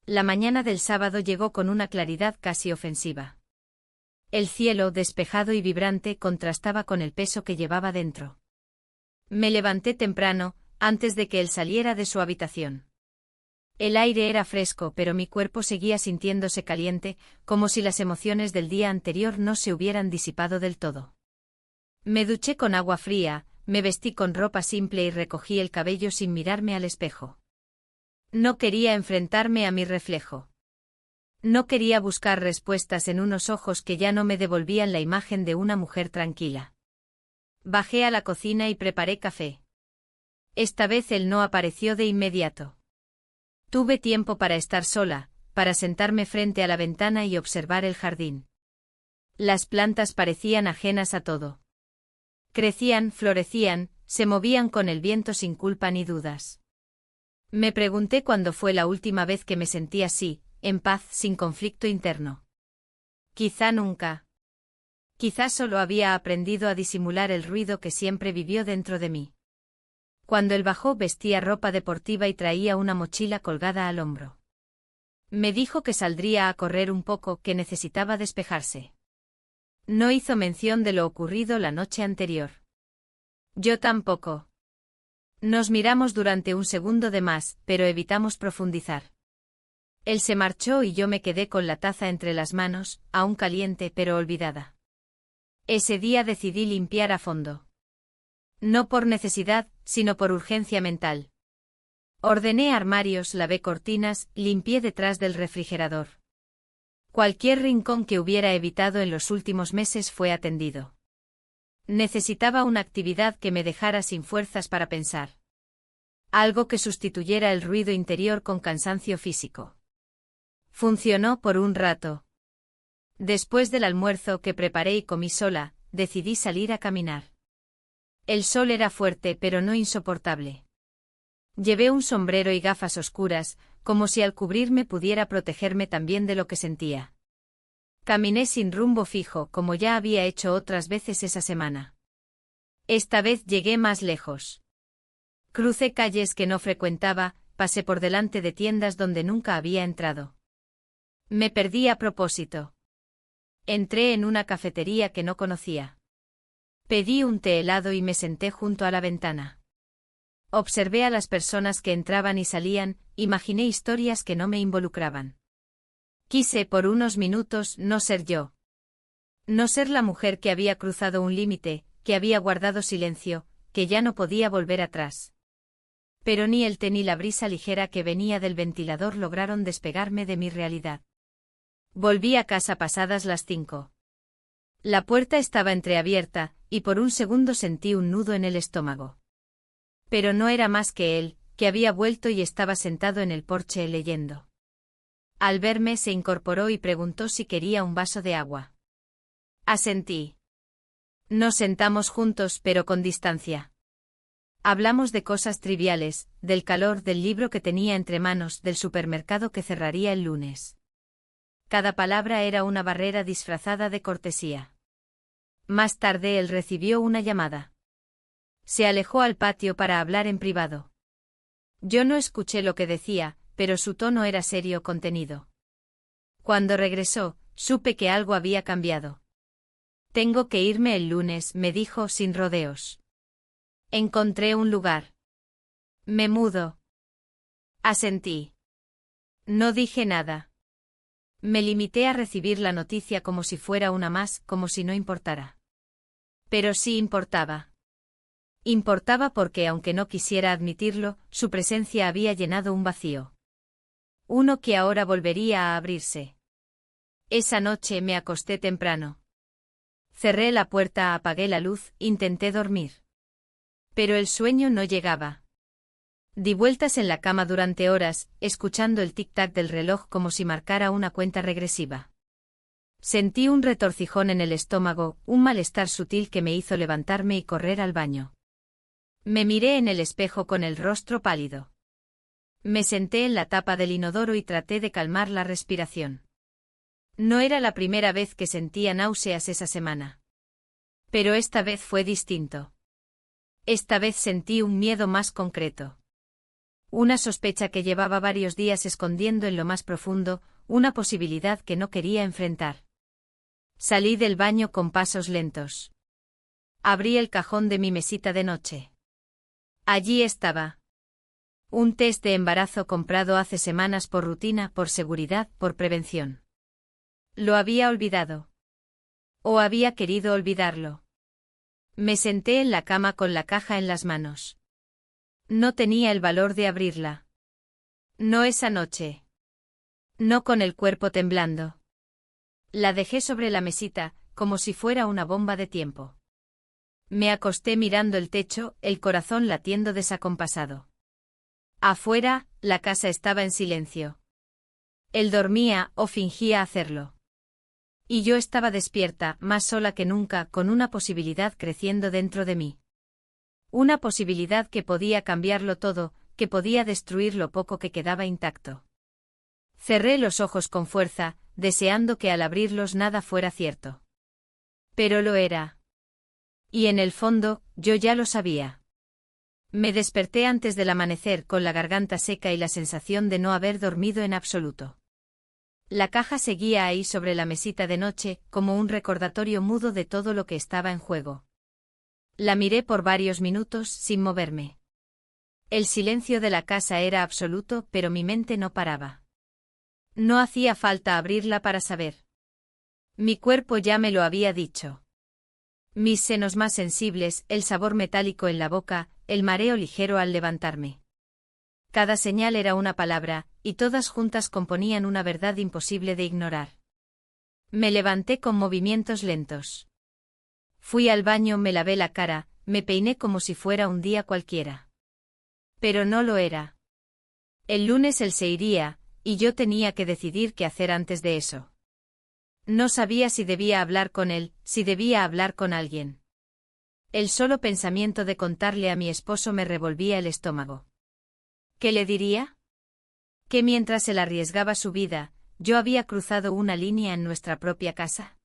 A: La mañana del sábado llegó con una claridad casi ofensiva. El cielo, despejado y vibrante, contrastaba con el peso que llevaba dentro. Me levanté temprano, antes de que él saliera de su habitación. El aire era fresco, pero mi cuerpo seguía sintiéndose caliente, como si las emociones del día anterior no se hubieran disipado del todo. Me duché con agua fría, me vestí con ropa simple y recogí el cabello sin mirarme al espejo. No quería enfrentarme a mi reflejo. No quería buscar respuestas en unos ojos que ya no me devolvían la imagen de una mujer tranquila. Bajé a la cocina y preparé café. Esta vez él no apareció de inmediato. Tuve tiempo para estar sola, para sentarme frente a la ventana y observar el jardín. Las plantas parecían ajenas a todo. Crecían, florecían, se movían con el viento sin culpa ni dudas. Me pregunté cuándo fue la última vez que me sentí así, en paz, sin conflicto interno. Quizá nunca. Quizá solo había aprendido a disimular el ruido que siempre vivió dentro de mí. Cuando él bajó vestía ropa deportiva y traía una mochila colgada al hombro. Me dijo que saldría a correr un poco, que necesitaba despejarse. No hizo mención de lo ocurrido la noche anterior. Yo tampoco. Nos miramos durante un segundo de más, pero evitamos profundizar. Él se marchó y yo me quedé con la taza entre las manos, aún caliente pero olvidada. Ese día decidí limpiar a fondo. No por necesidad, sino por urgencia mental. Ordené armarios, lavé cortinas, limpié detrás del refrigerador. Cualquier rincón que hubiera evitado en los últimos meses fue atendido. Necesitaba una actividad que me dejara sin fuerzas para pensar. Algo que sustituyera el ruido interior con cansancio físico. Funcionó por un rato. Después del almuerzo que preparé y comí sola, decidí salir a caminar. El sol era fuerte pero no insoportable. Llevé un sombrero y gafas oscuras, como si al cubrirme pudiera protegerme también de lo que sentía. Caminé sin rumbo fijo, como ya había hecho otras veces esa semana. Esta vez llegué más lejos. Crucé calles que no frecuentaba, pasé por delante de tiendas donde nunca había entrado. Me perdí a propósito. Entré en una cafetería que no conocía. Pedí un té helado y me senté junto a la ventana. Observé a las personas que entraban y salían, imaginé historias que no me involucraban. Quise por unos minutos no ser yo. No ser la mujer que había cruzado un límite, que había guardado silencio, que ya no podía volver atrás. Pero ni el té ni la brisa ligera que venía del ventilador lograron despegarme de mi realidad. Volví a casa pasadas las 5. La puerta estaba entreabierta, y por un segundo sentí un nudo en el estómago. Pero no era más que él, que había vuelto y estaba sentado en el porche leyendo. Al verme se incorporó y preguntó si quería un vaso de agua. Asentí. Nos sentamos juntos pero con distancia. Hablamos de cosas triviales, del calor del libro que tenía entre manos, del supermercado que cerraría el lunes. Cada palabra era una barrera disfrazada de cortesía. Más tarde él recibió una llamada. Se alejó al patio para hablar en privado. Yo no escuché lo que decía, pero su tono era serio, contenido. Cuando regresó, supe que algo había cambiado. Tengo que irme el lunes, me dijo sin rodeos. Encontré un lugar. Me mudo. Asentí. No dije nada. Me limité a recibir la noticia como si fuera una más, como si no importara. Pero sí importaba. Importaba porque, aunque no quisiera admitirlo, su presencia había llenado un vacío. Uno que ahora volvería a abrirse. Esa noche me acosté temprano. Cerré la puerta, apagué la luz, intenté dormir. Pero el sueño no llegaba. Di vueltas en la cama durante horas, escuchando el tic-tac del reloj como si marcara una cuenta regresiva. Sentí un retorcijón en el estómago, un malestar sutil que me hizo levantarme y correr al baño. Me miré en el espejo con el rostro pálido. Me senté en la tapa del inodoro y traté de calmar la respiración. No era la primera vez que sentía náuseas esa semana. Pero esta vez fue distinto. Esta vez sentí un miedo más concreto. Una sospecha que llevaba varios días escondiendo en lo más profundo, una posibilidad que no quería enfrentar. Salí del baño con pasos lentos. Abrí el cajón de mi mesita de noche. Allí estaba. Un test de embarazo comprado hace semanas por rutina, por seguridad, por prevención. Lo había olvidado. O había querido olvidarlo. Me senté en la cama con la caja en las manos. No tenía el valor de abrirla. No esa noche. No con el cuerpo temblando. La dejé sobre la mesita, como si fuera una bomba de tiempo. Me acosté mirando el techo, el corazón latiendo desacompasado. Afuera, la casa estaba en silencio. Él dormía, o fingía hacerlo. Y yo estaba despierta, más sola que nunca, con una posibilidad creciendo dentro de mí. Una posibilidad que podía cambiarlo todo, que podía destruir lo poco que quedaba intacto. Cerré los ojos con fuerza, deseando que al abrirlos nada fuera cierto. Pero lo era. Y en el fondo, yo ya lo sabía. Me desperté antes del amanecer con la garganta seca y la sensación de no haber dormido en absoluto. La caja seguía ahí sobre la mesita de noche, como un recordatorio mudo de todo lo que estaba en juego. La miré por varios minutos, sin moverme. El silencio de la casa era absoluto, pero mi mente no paraba. No hacía falta abrirla para saber. Mi cuerpo ya me lo había dicho. Mis senos más sensibles, el sabor metálico en la boca, el mareo ligero al levantarme. Cada señal era una palabra, y todas juntas componían una verdad imposible de ignorar. Me levanté con movimientos lentos. Fui al baño, me lavé la cara, me peiné como si fuera un día cualquiera. Pero no lo era. El lunes él se iría, y yo tenía que decidir qué hacer antes de eso. No sabía si debía hablar con él, si debía hablar con alguien. El solo pensamiento de contarle a mi esposo me revolvía el estómago. ¿Qué le diría? Que mientras él arriesgaba su vida, yo había cruzado una línea en nuestra propia casa.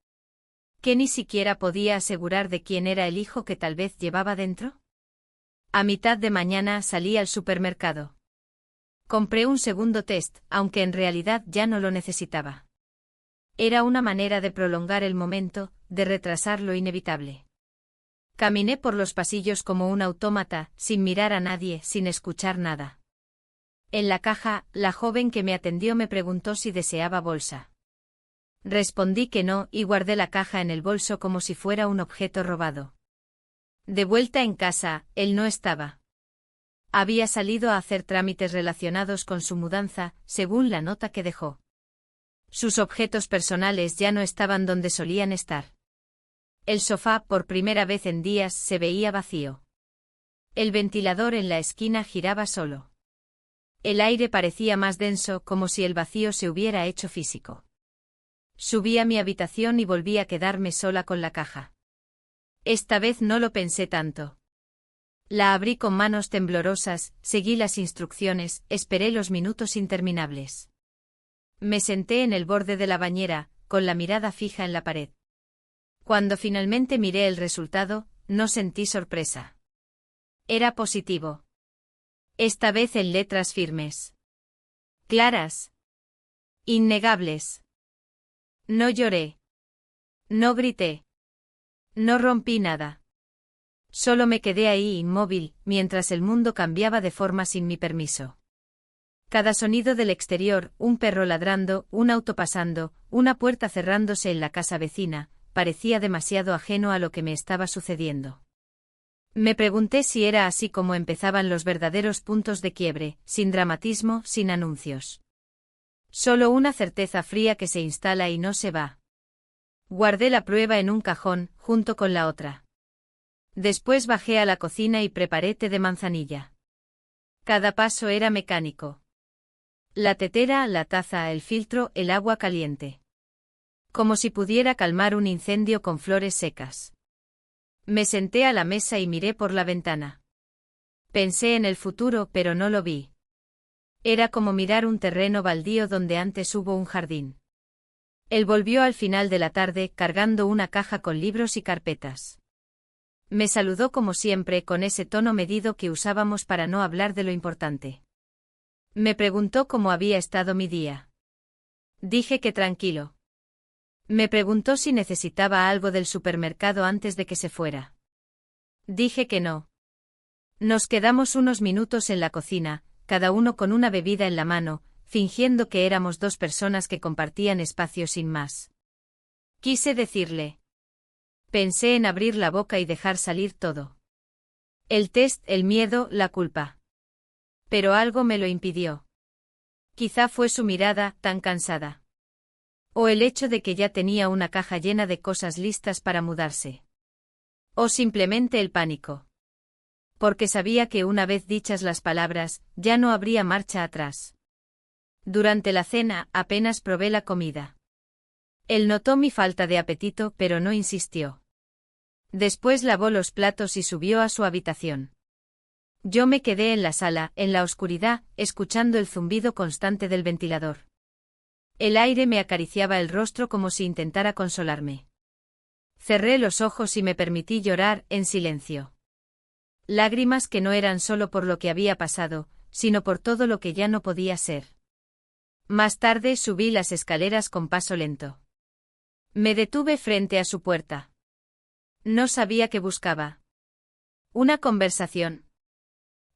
A: ¿Que ni siquiera podía asegurar de quién era el hijo que tal vez llevaba dentro? A mitad de mañana salí al supermercado. Compré un segundo test, aunque en realidad ya no lo necesitaba. Era una manera de prolongar el momento, de retrasar lo inevitable. Caminé por los pasillos como un autómata, sin mirar a nadie, sin escuchar nada. En la caja, la joven que me atendió me preguntó si deseaba bolsa. Respondí que no, y guardé la caja en el bolso como si fuera un objeto robado. De vuelta en casa, él no estaba. Había salido a hacer trámites relacionados con su mudanza, según la nota que dejó. Sus objetos personales ya no estaban donde solían estar. El sofá, por primera vez en días, se veía vacío. El ventilador en la esquina giraba solo. El aire parecía más denso, como si el vacío se hubiera hecho físico. Subí a mi habitación y volví a quedarme sola con la caja. Esta vez no lo pensé tanto. La abrí con manos temblorosas, seguí las instrucciones, esperé los minutos interminables. Me senté en el borde de la bañera, con la mirada fija en la pared. Cuando finalmente miré el resultado, no sentí sorpresa. Era positivo. Esta vez en letras firmes. Claras. Innegables. No lloré. No grité. No rompí nada. Solo me quedé ahí inmóvil, mientras el mundo cambiaba de forma sin mi permiso. Cada sonido del exterior, un perro ladrando, un auto pasando, una puerta cerrándose en la casa vecina, parecía demasiado ajeno a lo que me estaba sucediendo. Me pregunté si era así como empezaban los verdaderos puntos de quiebre, sin dramatismo, sin anuncios. Solo una certeza fría que se instala y no se va. Guardé la prueba en un cajón, junto con la otra. Después bajé a la cocina y preparé té de manzanilla. Cada paso era mecánico. La tetera, la taza, el filtro, el agua caliente. Como si pudiera calmar un incendio con flores secas. Me senté a la mesa y miré por la ventana. Pensé en el futuro, pero no lo vi. Era como mirar un terreno baldío donde antes hubo un jardín. Él volvió al final de la tarde, cargando una caja con libros y carpetas. Me saludó como siempre, con ese tono medido que usábamos para no hablar de lo importante. Me preguntó cómo había estado mi día. Dije que tranquilo. Me preguntó si necesitaba algo del supermercado antes de que se fuera. Dije que no. Nos quedamos unos minutos en la cocina, cada uno con una bebida en la mano, fingiendo que éramos dos personas que compartían espacio sin más. Quise decirle. Pensé en abrir la boca y dejar salir todo. El test, el miedo, la culpa. Pero algo me lo impidió. Quizá fue su mirada, tan cansada. O el hecho de que ya tenía una caja llena de cosas listas para mudarse. O simplemente el pánico. Porque sabía que una vez dichas las palabras, ya no habría marcha atrás. Durante la cena, apenas probé la comida. Él notó mi falta de apetito, pero no insistió. Después lavó los platos y subió a su habitación. Yo me quedé en la sala, en la oscuridad, escuchando el zumbido constante del ventilador. El aire me acariciaba el rostro como si intentara consolarme. Cerré los ojos y me permití llorar, en silencio. Lágrimas que no eran solo por lo que había pasado, sino por todo lo que ya no podía ser. Más tarde subí las escaleras con paso lento. Me detuve frente a su puerta. No sabía qué buscaba. ¿Una conversación?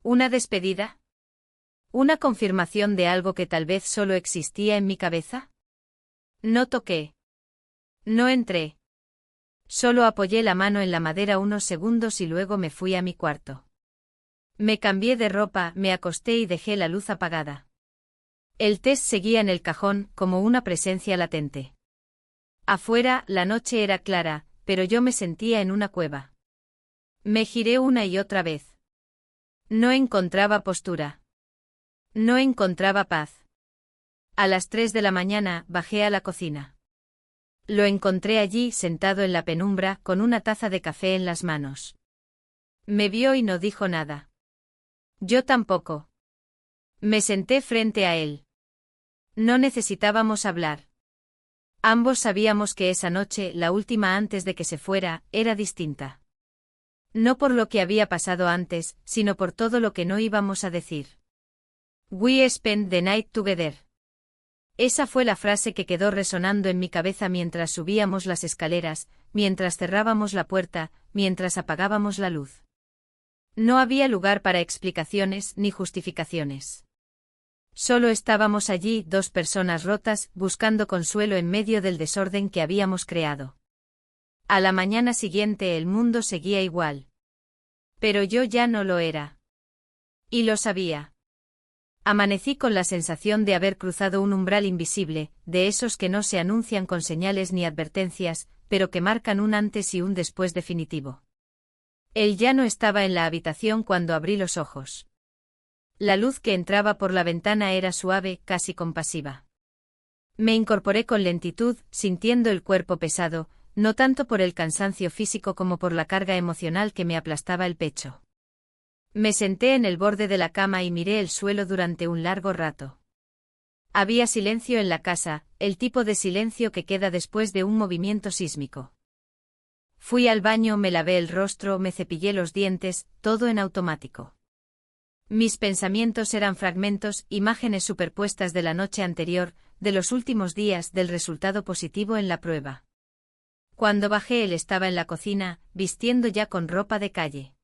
A: ¿Una despedida? ¿Una confirmación de algo que tal vez solo existía en mi cabeza? No toqué. No entré. Solo apoyé la mano en la madera unos segundos y luego me fui a mi cuarto. Me cambié de ropa, me acosté y dejé la luz apagada. El test seguía en el cajón, como una presencia latente. Afuera, la noche era clara, pero yo me sentía en una cueva. Me giré una y otra vez. No encontraba postura. No encontraba paz. A las 3 de la mañana bajé a la cocina. Lo encontré allí sentado en la penumbra con una taza de café en las manos. Me vio y no dijo nada. Yo tampoco. Me senté frente a él. No necesitábamos hablar. Ambos sabíamos que esa noche, la última antes de que se fuera, era distinta. No por lo que había pasado antes, sino por todo lo que no íbamos a decir. We spent the night together. Esa fue la frase que quedó resonando en mi cabeza mientras subíamos las escaleras, mientras cerrábamos la puerta, mientras apagábamos la luz. No había lugar para explicaciones ni justificaciones. Solo estábamos allí, dos personas rotas, buscando consuelo en medio del desorden que habíamos creado. A la mañana siguiente el mundo seguía igual. Pero yo ya no lo era. Y lo sabía. Amanecí con la sensación de haber cruzado un umbral invisible, de esos que no se anuncian con señales ni advertencias, pero que marcan un antes y un después definitivo. Él ya no estaba en la habitación cuando abrí los ojos. La luz que entraba por la ventana era suave, casi compasiva. Me incorporé con lentitud, sintiendo el cuerpo pesado, no tanto por el cansancio físico como por la carga emocional que me aplastaba el pecho. Me senté en el borde de la cama y miré el suelo durante un largo rato. Había silencio en la casa, el tipo de silencio que queda después de un movimiento sísmico. Fui al baño, me lavé el rostro, me cepillé los dientes, todo en automático. Mis pensamientos eran fragmentos, imágenes superpuestas de la noche anterior, de los últimos días, del resultado positivo en la prueba. Cuando bajé él estaba en la cocina, vistiendo ya con ropa de calle.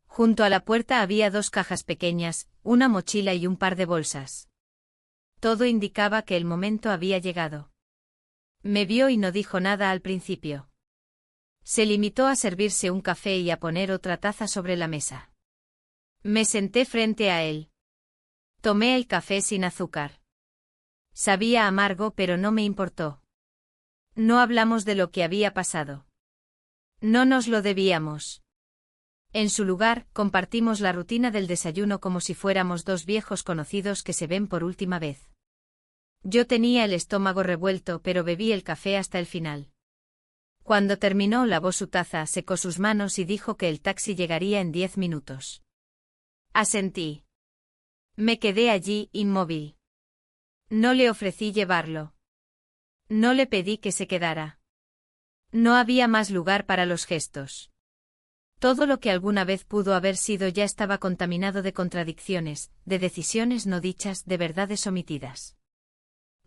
A: Junto a la puerta había dos cajas pequeñas, una mochila y un par de bolsas. Todo indicaba que el momento había llegado. Me vio y no dijo nada al principio. Se limitó a servirse un café y a poner otra taza sobre la mesa. Me senté frente a él. Tomé el café sin azúcar. Sabía amargo, pero no me importó. No hablamos de lo que había pasado. No nos lo debíamos. En su lugar, compartimos la rutina del desayuno como si fuéramos dos viejos conocidos que se ven por última vez. Yo tenía el estómago revuelto, pero bebí el café hasta el final. Cuando terminó, lavó su taza, secó sus manos y dijo que el taxi llegaría en 10 minutos. Asentí. Me quedé allí, inmóvil. No le ofrecí llevarlo. No le pedí que se quedara. No había más lugar para los gestos. Todo lo que alguna vez pudo haber sido ya estaba contaminado de contradicciones, de decisiones no dichas, de verdades omitidas.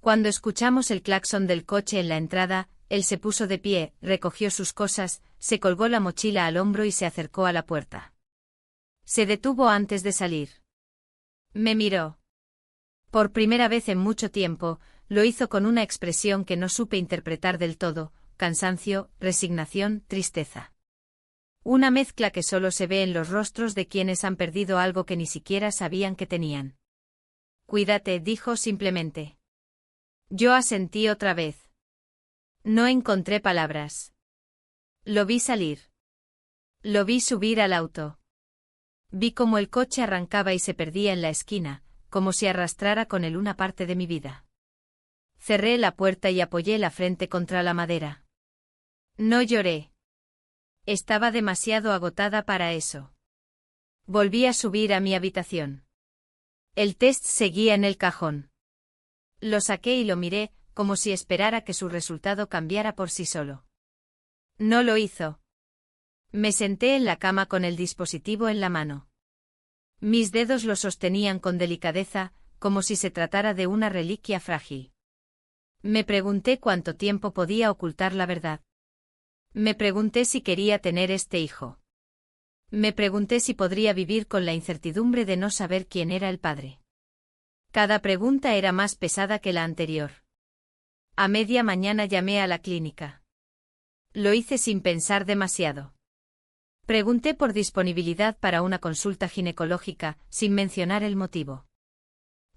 A: Cuando escuchamos el claxon del coche en la entrada, él se puso de pie, recogió sus cosas, se colgó la mochila al hombro y se acercó a la puerta. Se detuvo antes de salir. Me miró. Por primera vez en mucho tiempo, lo hizo con una expresión que no supe interpretar del todo: cansancio, resignación, tristeza. Una mezcla que solo se ve en los rostros de quienes han perdido algo que ni siquiera sabían que tenían. Cuídate, dijo simplemente. Yo asentí otra vez. No encontré palabras. Lo vi salir. Lo vi subir al auto. Vi cómo el coche arrancaba y se perdía en la esquina, como si arrastrara con él una parte de mi vida. Cerré la puerta y apoyé la frente contra la madera. No lloré. Estaba demasiado agotada para eso. Volví a subir a mi habitación. El test seguía en el cajón. Lo saqué y lo miré, como si esperara que su resultado cambiara por sí solo. No lo hizo. Me senté en la cama con el dispositivo en la mano. Mis dedos lo sostenían con delicadeza, como si se tratara de una reliquia frágil. Me pregunté cuánto tiempo podía ocultar la verdad. Me pregunté si quería tener este hijo. Me pregunté si podría vivir con la incertidumbre de no saber quién era el padre. Cada pregunta era más pesada que la anterior. A media mañana llamé a la clínica. Lo hice sin pensar demasiado. Pregunté por disponibilidad para una consulta ginecológica, sin mencionar el motivo.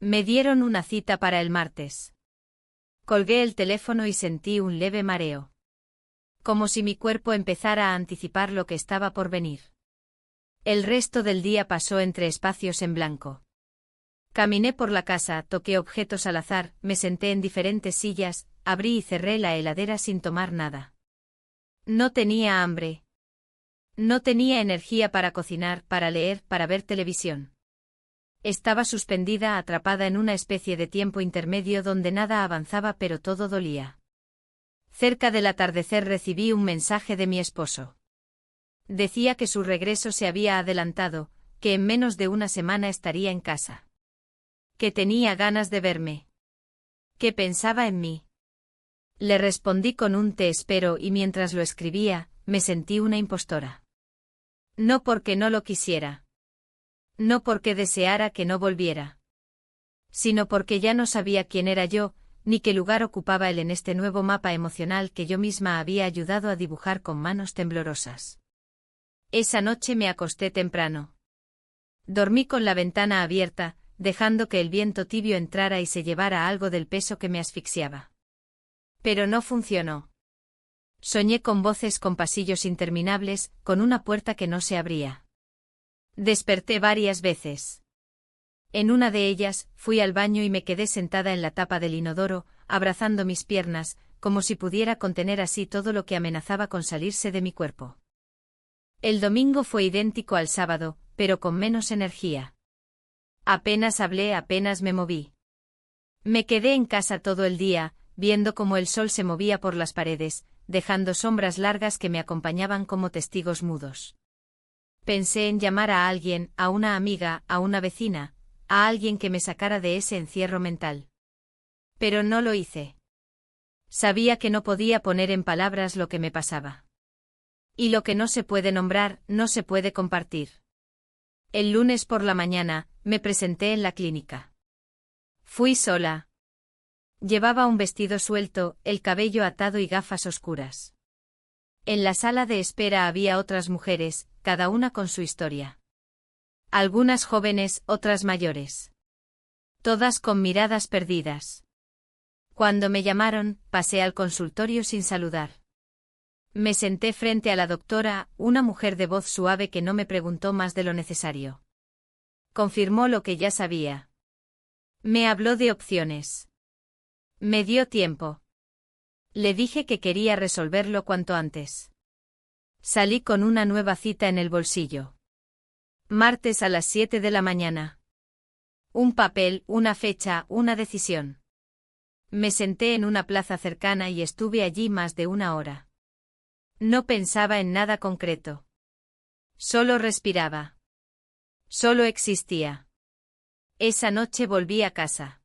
A: Me dieron una cita para el martes. Colgué el teléfono y sentí un leve mareo. Como si mi cuerpo empezara a anticipar lo que estaba por venir. El resto del día pasó entre espacios en blanco. Caminé por la casa, toqué objetos al azar, me senté en diferentes sillas, abrí y cerré la heladera sin tomar nada. No tenía hambre. No tenía energía para cocinar, para leer, para ver televisión. Estaba suspendida, atrapada en una especie de tiempo intermedio donde nada avanzaba pero todo dolía. Cerca del atardecer recibí un mensaje de mi esposo. Decía que su regreso se había adelantado, que en menos de una semana estaría en casa. Que tenía ganas de verme. Que pensaba en mí. Le respondí con un te espero y mientras lo escribía, me sentí una impostora. No porque no lo quisiera. No porque deseara que no volviera. Sino porque ya no sabía quién era yo, ni qué lugar ocupaba él en este nuevo mapa emocional que yo misma había ayudado a dibujar con manos temblorosas. Esa noche me acosté temprano. Dormí con la ventana abierta, dejando que el viento tibio entrara y se llevara algo del peso que me asfixiaba. Pero no funcionó. Soñé con voces, con pasillos interminables, con una puerta que no se abría. Desperté varias veces. En una de ellas, fui al baño y me quedé sentada en la tapa del inodoro, abrazando mis piernas, como si pudiera contener así todo lo que amenazaba con salirse de mi cuerpo. El domingo fue idéntico al sábado, pero con menos energía. Apenas hablé, apenas me moví. Me quedé en casa todo el día, viendo cómo el sol se movía por las paredes, dejando sombras largas que me acompañaban como testigos mudos. Pensé en llamar a alguien, a una amiga, a una vecina, a alguien que me sacara de ese encierro mental. Pero no lo hice. Sabía que no podía poner en palabras lo que me pasaba. Y lo que no se puede nombrar, no se puede compartir. El lunes por la mañana, me presenté en la clínica. Fui sola. Llevaba un vestido suelto, el cabello atado y gafas oscuras. En la sala de espera había otras mujeres, cada una con su historia. Algunas jóvenes, otras mayores. Todas con miradas perdidas. Cuando me llamaron, pasé al consultorio sin saludar. Me senté frente a la doctora, una mujer de voz suave que no me preguntó más de lo necesario. Confirmó lo que ya sabía. Me habló de opciones. Me dio tiempo. Le dije que quería resolverlo cuanto antes. Salí con una nueva cita en el bolsillo. Martes a las 7 de la mañana. Un papel, una fecha, una decisión. Me senté en una plaza cercana y estuve allí más de una hora. No pensaba en nada concreto. Solo respiraba. Solo existía. Esa noche volví a casa.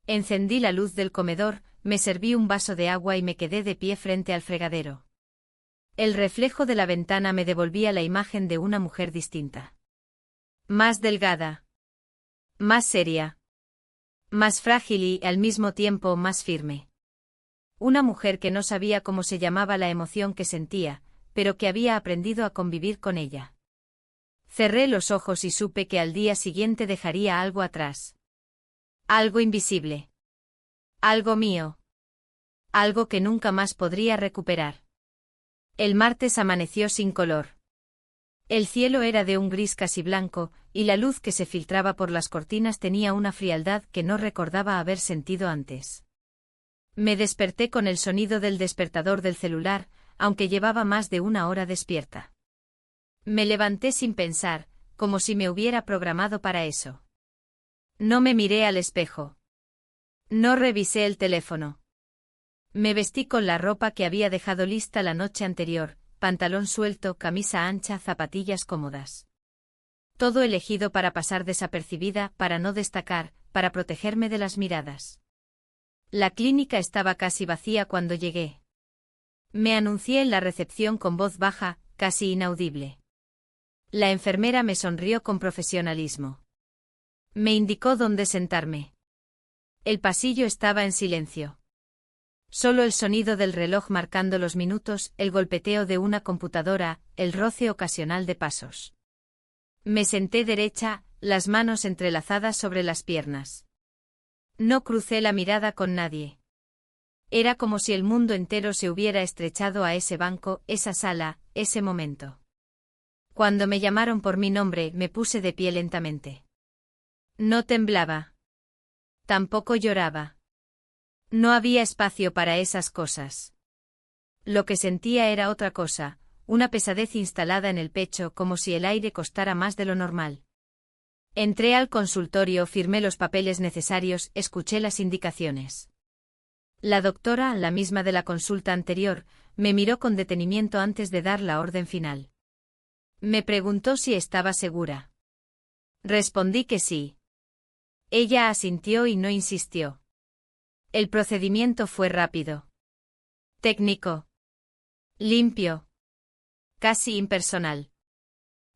A: Encendí la luz del comedor, me serví un vaso de agua y me quedé de pie frente al fregadero. El reflejo de la ventana me devolvía la imagen de una mujer distinta. Más delgada. Más seria. Más frágil y, al mismo tiempo, más firme. Una mujer que no sabía cómo se llamaba la emoción que sentía, pero que había aprendido a convivir con ella. Cerré los ojos y supe que al día siguiente dejaría algo atrás. Algo invisible. Algo mío. Algo que nunca más podría recuperar. El martes amaneció sin color. El cielo era de un gris casi blanco, y la luz que se filtraba por las cortinas tenía una frialdad que no recordaba haber sentido antes. Me desperté con el sonido del despertador del celular, aunque llevaba más de una hora despierta. Me levanté sin pensar, como si me hubiera programado para eso. No me miré al espejo. No revisé el teléfono. Me vestí con la ropa que había dejado lista la noche anterior, pantalón suelto, camisa ancha, zapatillas cómodas. Todo elegido para pasar desapercibida, para no destacar, para protegerme de las miradas. La clínica estaba casi vacía cuando llegué. Me anuncié en la recepción con voz baja, casi inaudible. La enfermera me sonrió con profesionalismo. Me indicó dónde sentarme. El pasillo estaba en silencio. Solo el sonido del reloj marcando los minutos, el golpeteo de una computadora, el roce ocasional de pasos. Me senté derecha, las manos entrelazadas sobre las piernas. No crucé la mirada con nadie. Era como si el mundo entero se hubiera estrechado a ese banco, esa sala, ese momento. Cuando me llamaron por mi nombre, me puse de pie lentamente. No temblaba. Tampoco lloraba. No había espacio para esas cosas. Lo que sentía era otra cosa, una pesadez instalada en el pecho como si el aire costara más de lo normal. Entré al consultorio, firmé los papeles necesarios, escuché las indicaciones. La doctora, la misma de la consulta anterior, me miró con detenimiento antes de dar la orden final. Me preguntó si estaba segura. Respondí que sí. Ella asintió y no insistió. El procedimiento fue rápido. Técnico. Limpio. Casi impersonal.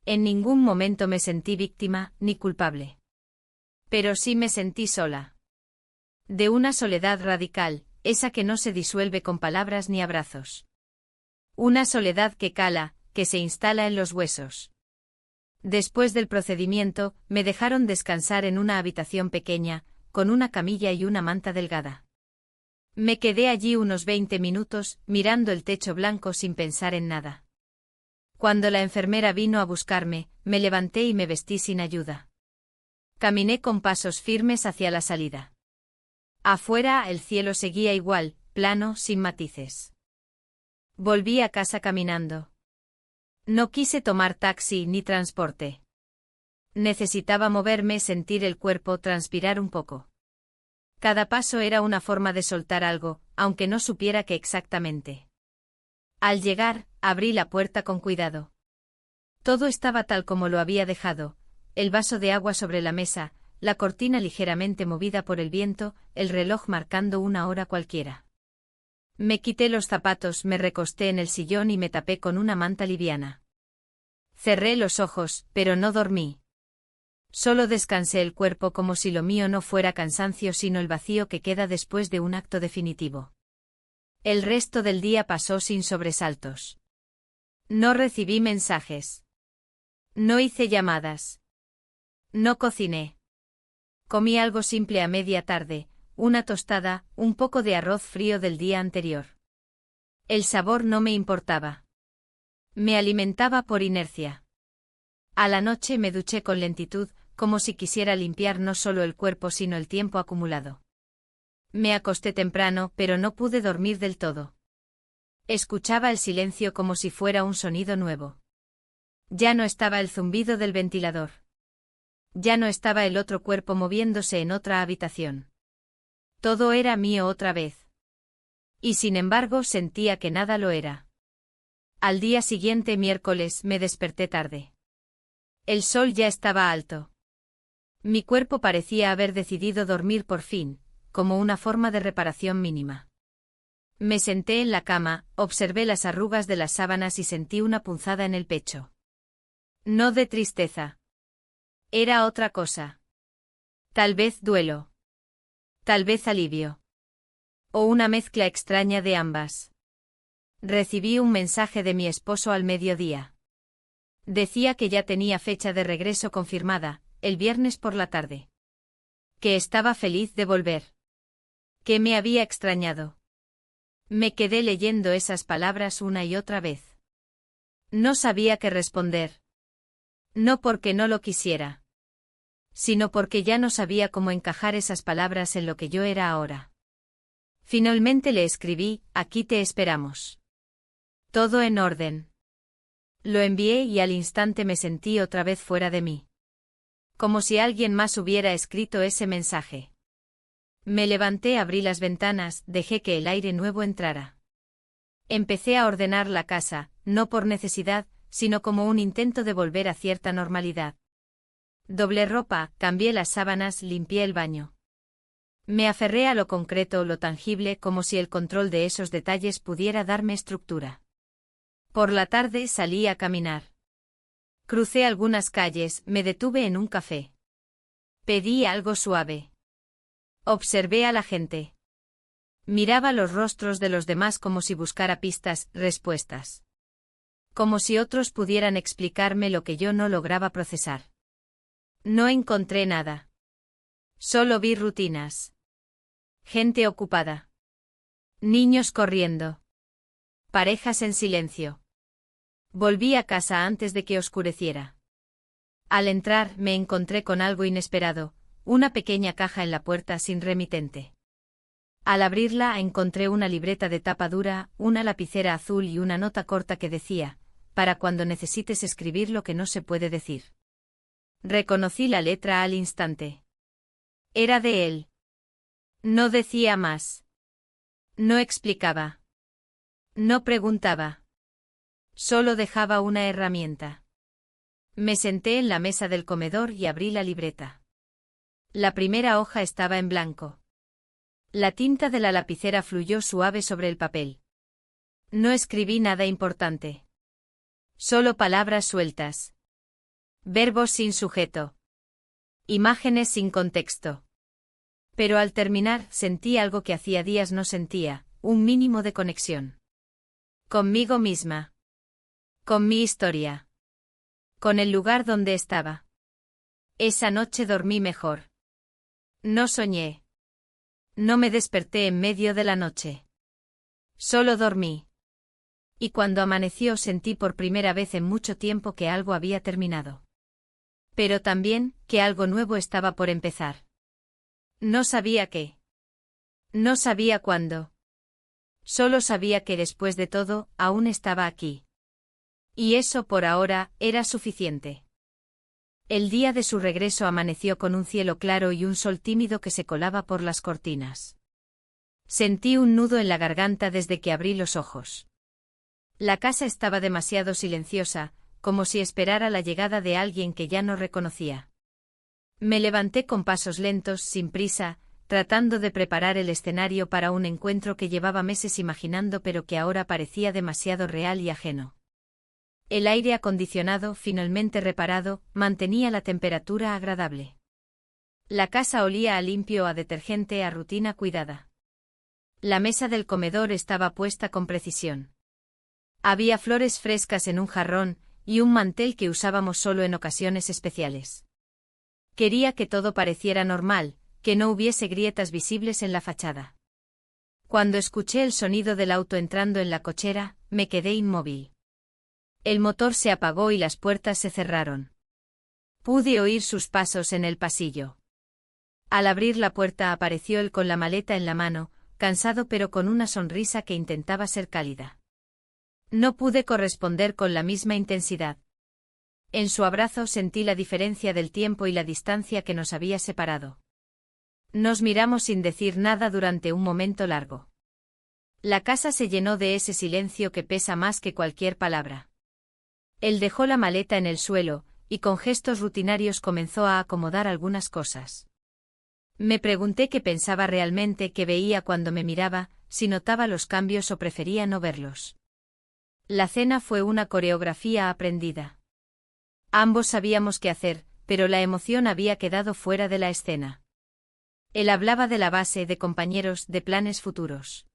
A: En ningún momento me sentí víctima, ni culpable. Pero sí me sentí sola. De una soledad radical, esa que no se disuelve con palabras ni abrazos. Una soledad que cala, que se instala en los huesos. Después del procedimiento, me dejaron descansar en una habitación pequeña, con una camilla y una manta delgada. Me quedé allí unos 20 minutos, mirando el techo blanco sin pensar en nada. Cuando la enfermera vino a buscarme, me levanté y me vestí sin ayuda. Caminé con pasos firmes hacia la salida. Afuera el cielo seguía igual, plano, sin matices. Volví a casa caminando. No quise tomar taxi ni transporte. Necesitaba moverme, sentir el cuerpo, transpirar un poco. Cada paso era una forma de soltar algo, aunque no supiera qué exactamente. Al llegar, abrí la puerta con cuidado. Todo estaba tal como lo había dejado, el vaso de agua sobre la mesa, la cortina ligeramente movida por el viento, el reloj marcando una hora cualquiera. Me quité los zapatos, me recosté en el sillón y me tapé con una manta liviana. Cerré los ojos, pero no dormí. Solo descansé el cuerpo como si lo mío no fuera cansancio sino el vacío que queda después de un acto definitivo. El resto del día pasó sin sobresaltos. No recibí mensajes. No hice llamadas. No cociné. Comí algo simple a media tarde, una tostada, un poco de arroz frío del día anterior. El sabor no me importaba. Me alimentaba por inercia. A la noche me duché con lentitud, como si quisiera limpiar no solo el cuerpo sino el tiempo acumulado. Me acosté temprano, pero no pude dormir del todo. Escuchaba el silencio como si fuera un sonido nuevo. Ya no estaba el zumbido del ventilador. Ya no estaba el otro cuerpo moviéndose en otra habitación. Todo era mío otra vez. Y sin embargo sentía que nada lo era. Al día siguiente, miércoles, me desperté tarde. El sol ya estaba alto. Mi cuerpo parecía haber decidido dormir por fin, como una forma de reparación mínima. Me senté en la cama, observé las arrugas de las sábanas y sentí una punzada en el pecho. No de tristeza. Era otra cosa. Tal vez duelo. Tal vez alivio. O una mezcla extraña de ambas. Recibí un mensaje de mi esposo al mediodía. Decía que ya tenía fecha de regreso confirmada, el viernes por la tarde. Que estaba feliz de volver. Que me había extrañado. Me quedé leyendo esas palabras una y otra vez. No sabía qué responder. No porque no lo quisiera, sino porque ya no sabía cómo encajar esas palabras en lo que yo era ahora. Finalmente le escribí: aquí te esperamos. Todo en orden. Lo envié y al instante me sentí otra vez fuera de mí. Como si alguien más hubiera escrito ese mensaje. Me levanté, abrí las ventanas, dejé que el aire nuevo entrara. Empecé a ordenar la casa, no por necesidad, sino como un intento de volver a cierta normalidad. Doblé ropa, cambié las sábanas, limpié el baño. Me aferré a lo concreto, lo tangible, como si el control de esos detalles pudiera darme estructura. Por la tarde salí a caminar. Crucé algunas calles, me detuve en un café. Pedí algo suave. Observé a la gente. Miraba los rostros de los demás como si buscara pistas, respuestas. Como si otros pudieran explicarme lo que yo no lograba procesar. No encontré nada. Solo vi rutinas. Gente ocupada. Niños corriendo. Parejas en silencio. Volví a casa antes de que oscureciera. Al entrar me encontré con algo inesperado, una pequeña caja en la puerta sin remitente. Al abrirla encontré una libreta de tapa dura, una lapicera azul y una nota corta que decía: para cuando necesites escribir lo que no se puede decir. Reconocí la letra al instante. Era de él. No decía más. No explicaba. No preguntaba. Solo dejaba una herramienta. Me senté en la mesa del comedor y abrí la libreta. La primera hoja estaba en blanco. La tinta de la lapicera fluyó suave sobre el papel. No escribí nada importante. Solo palabras sueltas. Verbos sin sujeto. Imágenes sin contexto. Pero al terminar sentí algo que hacía días no sentía, un mínimo de conexión. Conmigo misma. Con mi historia. Con el lugar donde estaba. Esa noche dormí mejor. No soñé. No me desperté en medio de la noche. Solo dormí. Y cuando amaneció sentí por primera vez en mucho tiempo que algo había terminado. Pero también, que algo nuevo estaba por empezar. No sabía qué. No sabía cuándo. Solo sabía que después de todo, aún estaba aquí. Y eso por ahora, era suficiente. El día de su regreso amaneció con un cielo claro y un sol tímido que se colaba por las cortinas. Sentí un nudo en la garganta desde que abrí los ojos. La casa estaba demasiado silenciosa, como si esperara la llegada de alguien que ya no reconocía. Me levanté con pasos lentos, sin prisa, tratando de preparar el escenario para un encuentro que llevaba meses imaginando pero que ahora parecía demasiado real y ajeno. El aire acondicionado, finalmente reparado, mantenía la temperatura agradable. La casa olía a limpio, a detergente, a rutina cuidada. La mesa del comedor estaba puesta con precisión. Había flores frescas en un jarrón, y un mantel que usábamos solo en ocasiones especiales. Quería que todo pareciera normal, que no hubiese grietas visibles en la fachada. Cuando escuché el sonido del auto entrando en la cochera, me quedé inmóvil. El motor se apagó y las puertas se cerraron. Pude oír sus pasos en el pasillo. Al abrir la puerta apareció él con la maleta en la mano, cansado pero con una sonrisa que intentaba ser cálida. No pude corresponder con la misma intensidad. En su abrazo sentí la diferencia del tiempo y la distancia que nos había separado. Nos miramos sin decir nada durante un momento largo. La casa se llenó de ese silencio que pesa más que cualquier palabra. Él dejó la maleta en el suelo, y con gestos rutinarios comenzó a acomodar algunas cosas. Me pregunté qué pensaba realmente, qué veía cuando me miraba, si notaba los cambios o prefería no verlos. La cena fue una coreografía aprendida. Ambos sabíamos qué hacer, pero la emoción había quedado fuera de la escena. Él hablaba de la base, de compañeros, de planes futuros.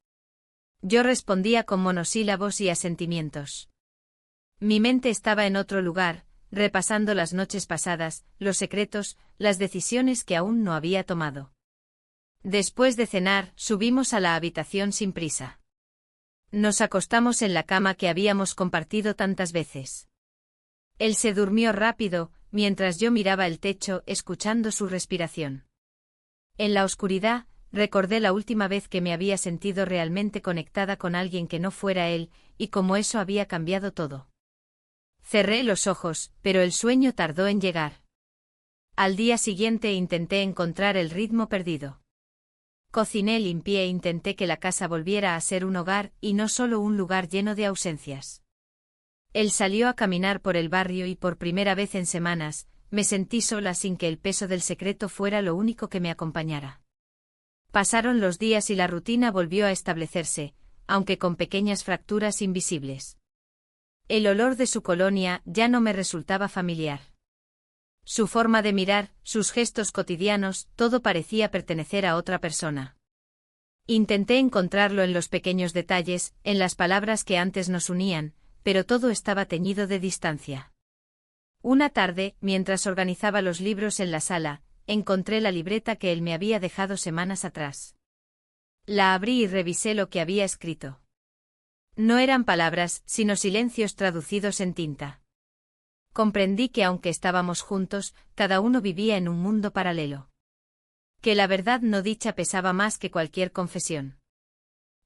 A: Yo respondía con monosílabos y asentimientos. Mi mente estaba en otro lugar, repasando las noches pasadas, los secretos, las decisiones que aún no había tomado. Después de cenar, subimos a la habitación sin prisa. Nos acostamos en la cama que habíamos compartido tantas veces. Él se durmió rápido, mientras yo miraba el techo, escuchando su respiración. En la oscuridad, recordé la última vez que me había sentido realmente conectada con alguien que no fuera él, y cómo eso había cambiado todo. Cerré los ojos, pero el sueño tardó en llegar. Al día siguiente intenté encontrar el ritmo perdido. Cociné, limpié e intenté que la casa volviera a ser un hogar y no solo un lugar lleno de ausencias. Él salió a caminar por el barrio y por primera vez en semanas, me sentí sola sin que el peso del secreto fuera lo único que me acompañara. Pasaron los días y la rutina volvió a establecerse, aunque con pequeñas fracturas invisibles. El olor de su colonia ya no me resultaba familiar. Su forma de mirar, sus gestos cotidianos, todo parecía pertenecer a otra persona. Intenté encontrarlo en los pequeños detalles, en las palabras que antes nos unían, pero todo estaba teñido de distancia. Una tarde, mientras organizaba los libros en la sala, encontré la libreta que él me había dejado semanas atrás. La abrí y revisé lo que había escrito. No eran palabras, sino silencios traducidos en tinta. Comprendí que aunque estábamos juntos, cada uno vivía en un mundo paralelo. Que la verdad no dicha pesaba más que cualquier confesión.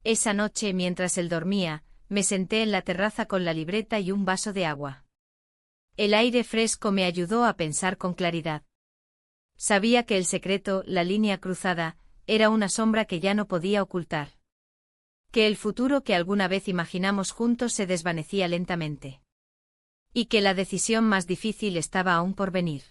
A: Esa noche, mientras él dormía, me senté en la terraza con la libreta y un vaso de agua. El aire fresco me ayudó a pensar con claridad. Sabía que el secreto, la línea cruzada, era una sombra que ya no podía ocultar. Que el futuro que alguna vez imaginamos juntos se desvanecía lentamente. Y que la decisión más difícil estaba aún por venir.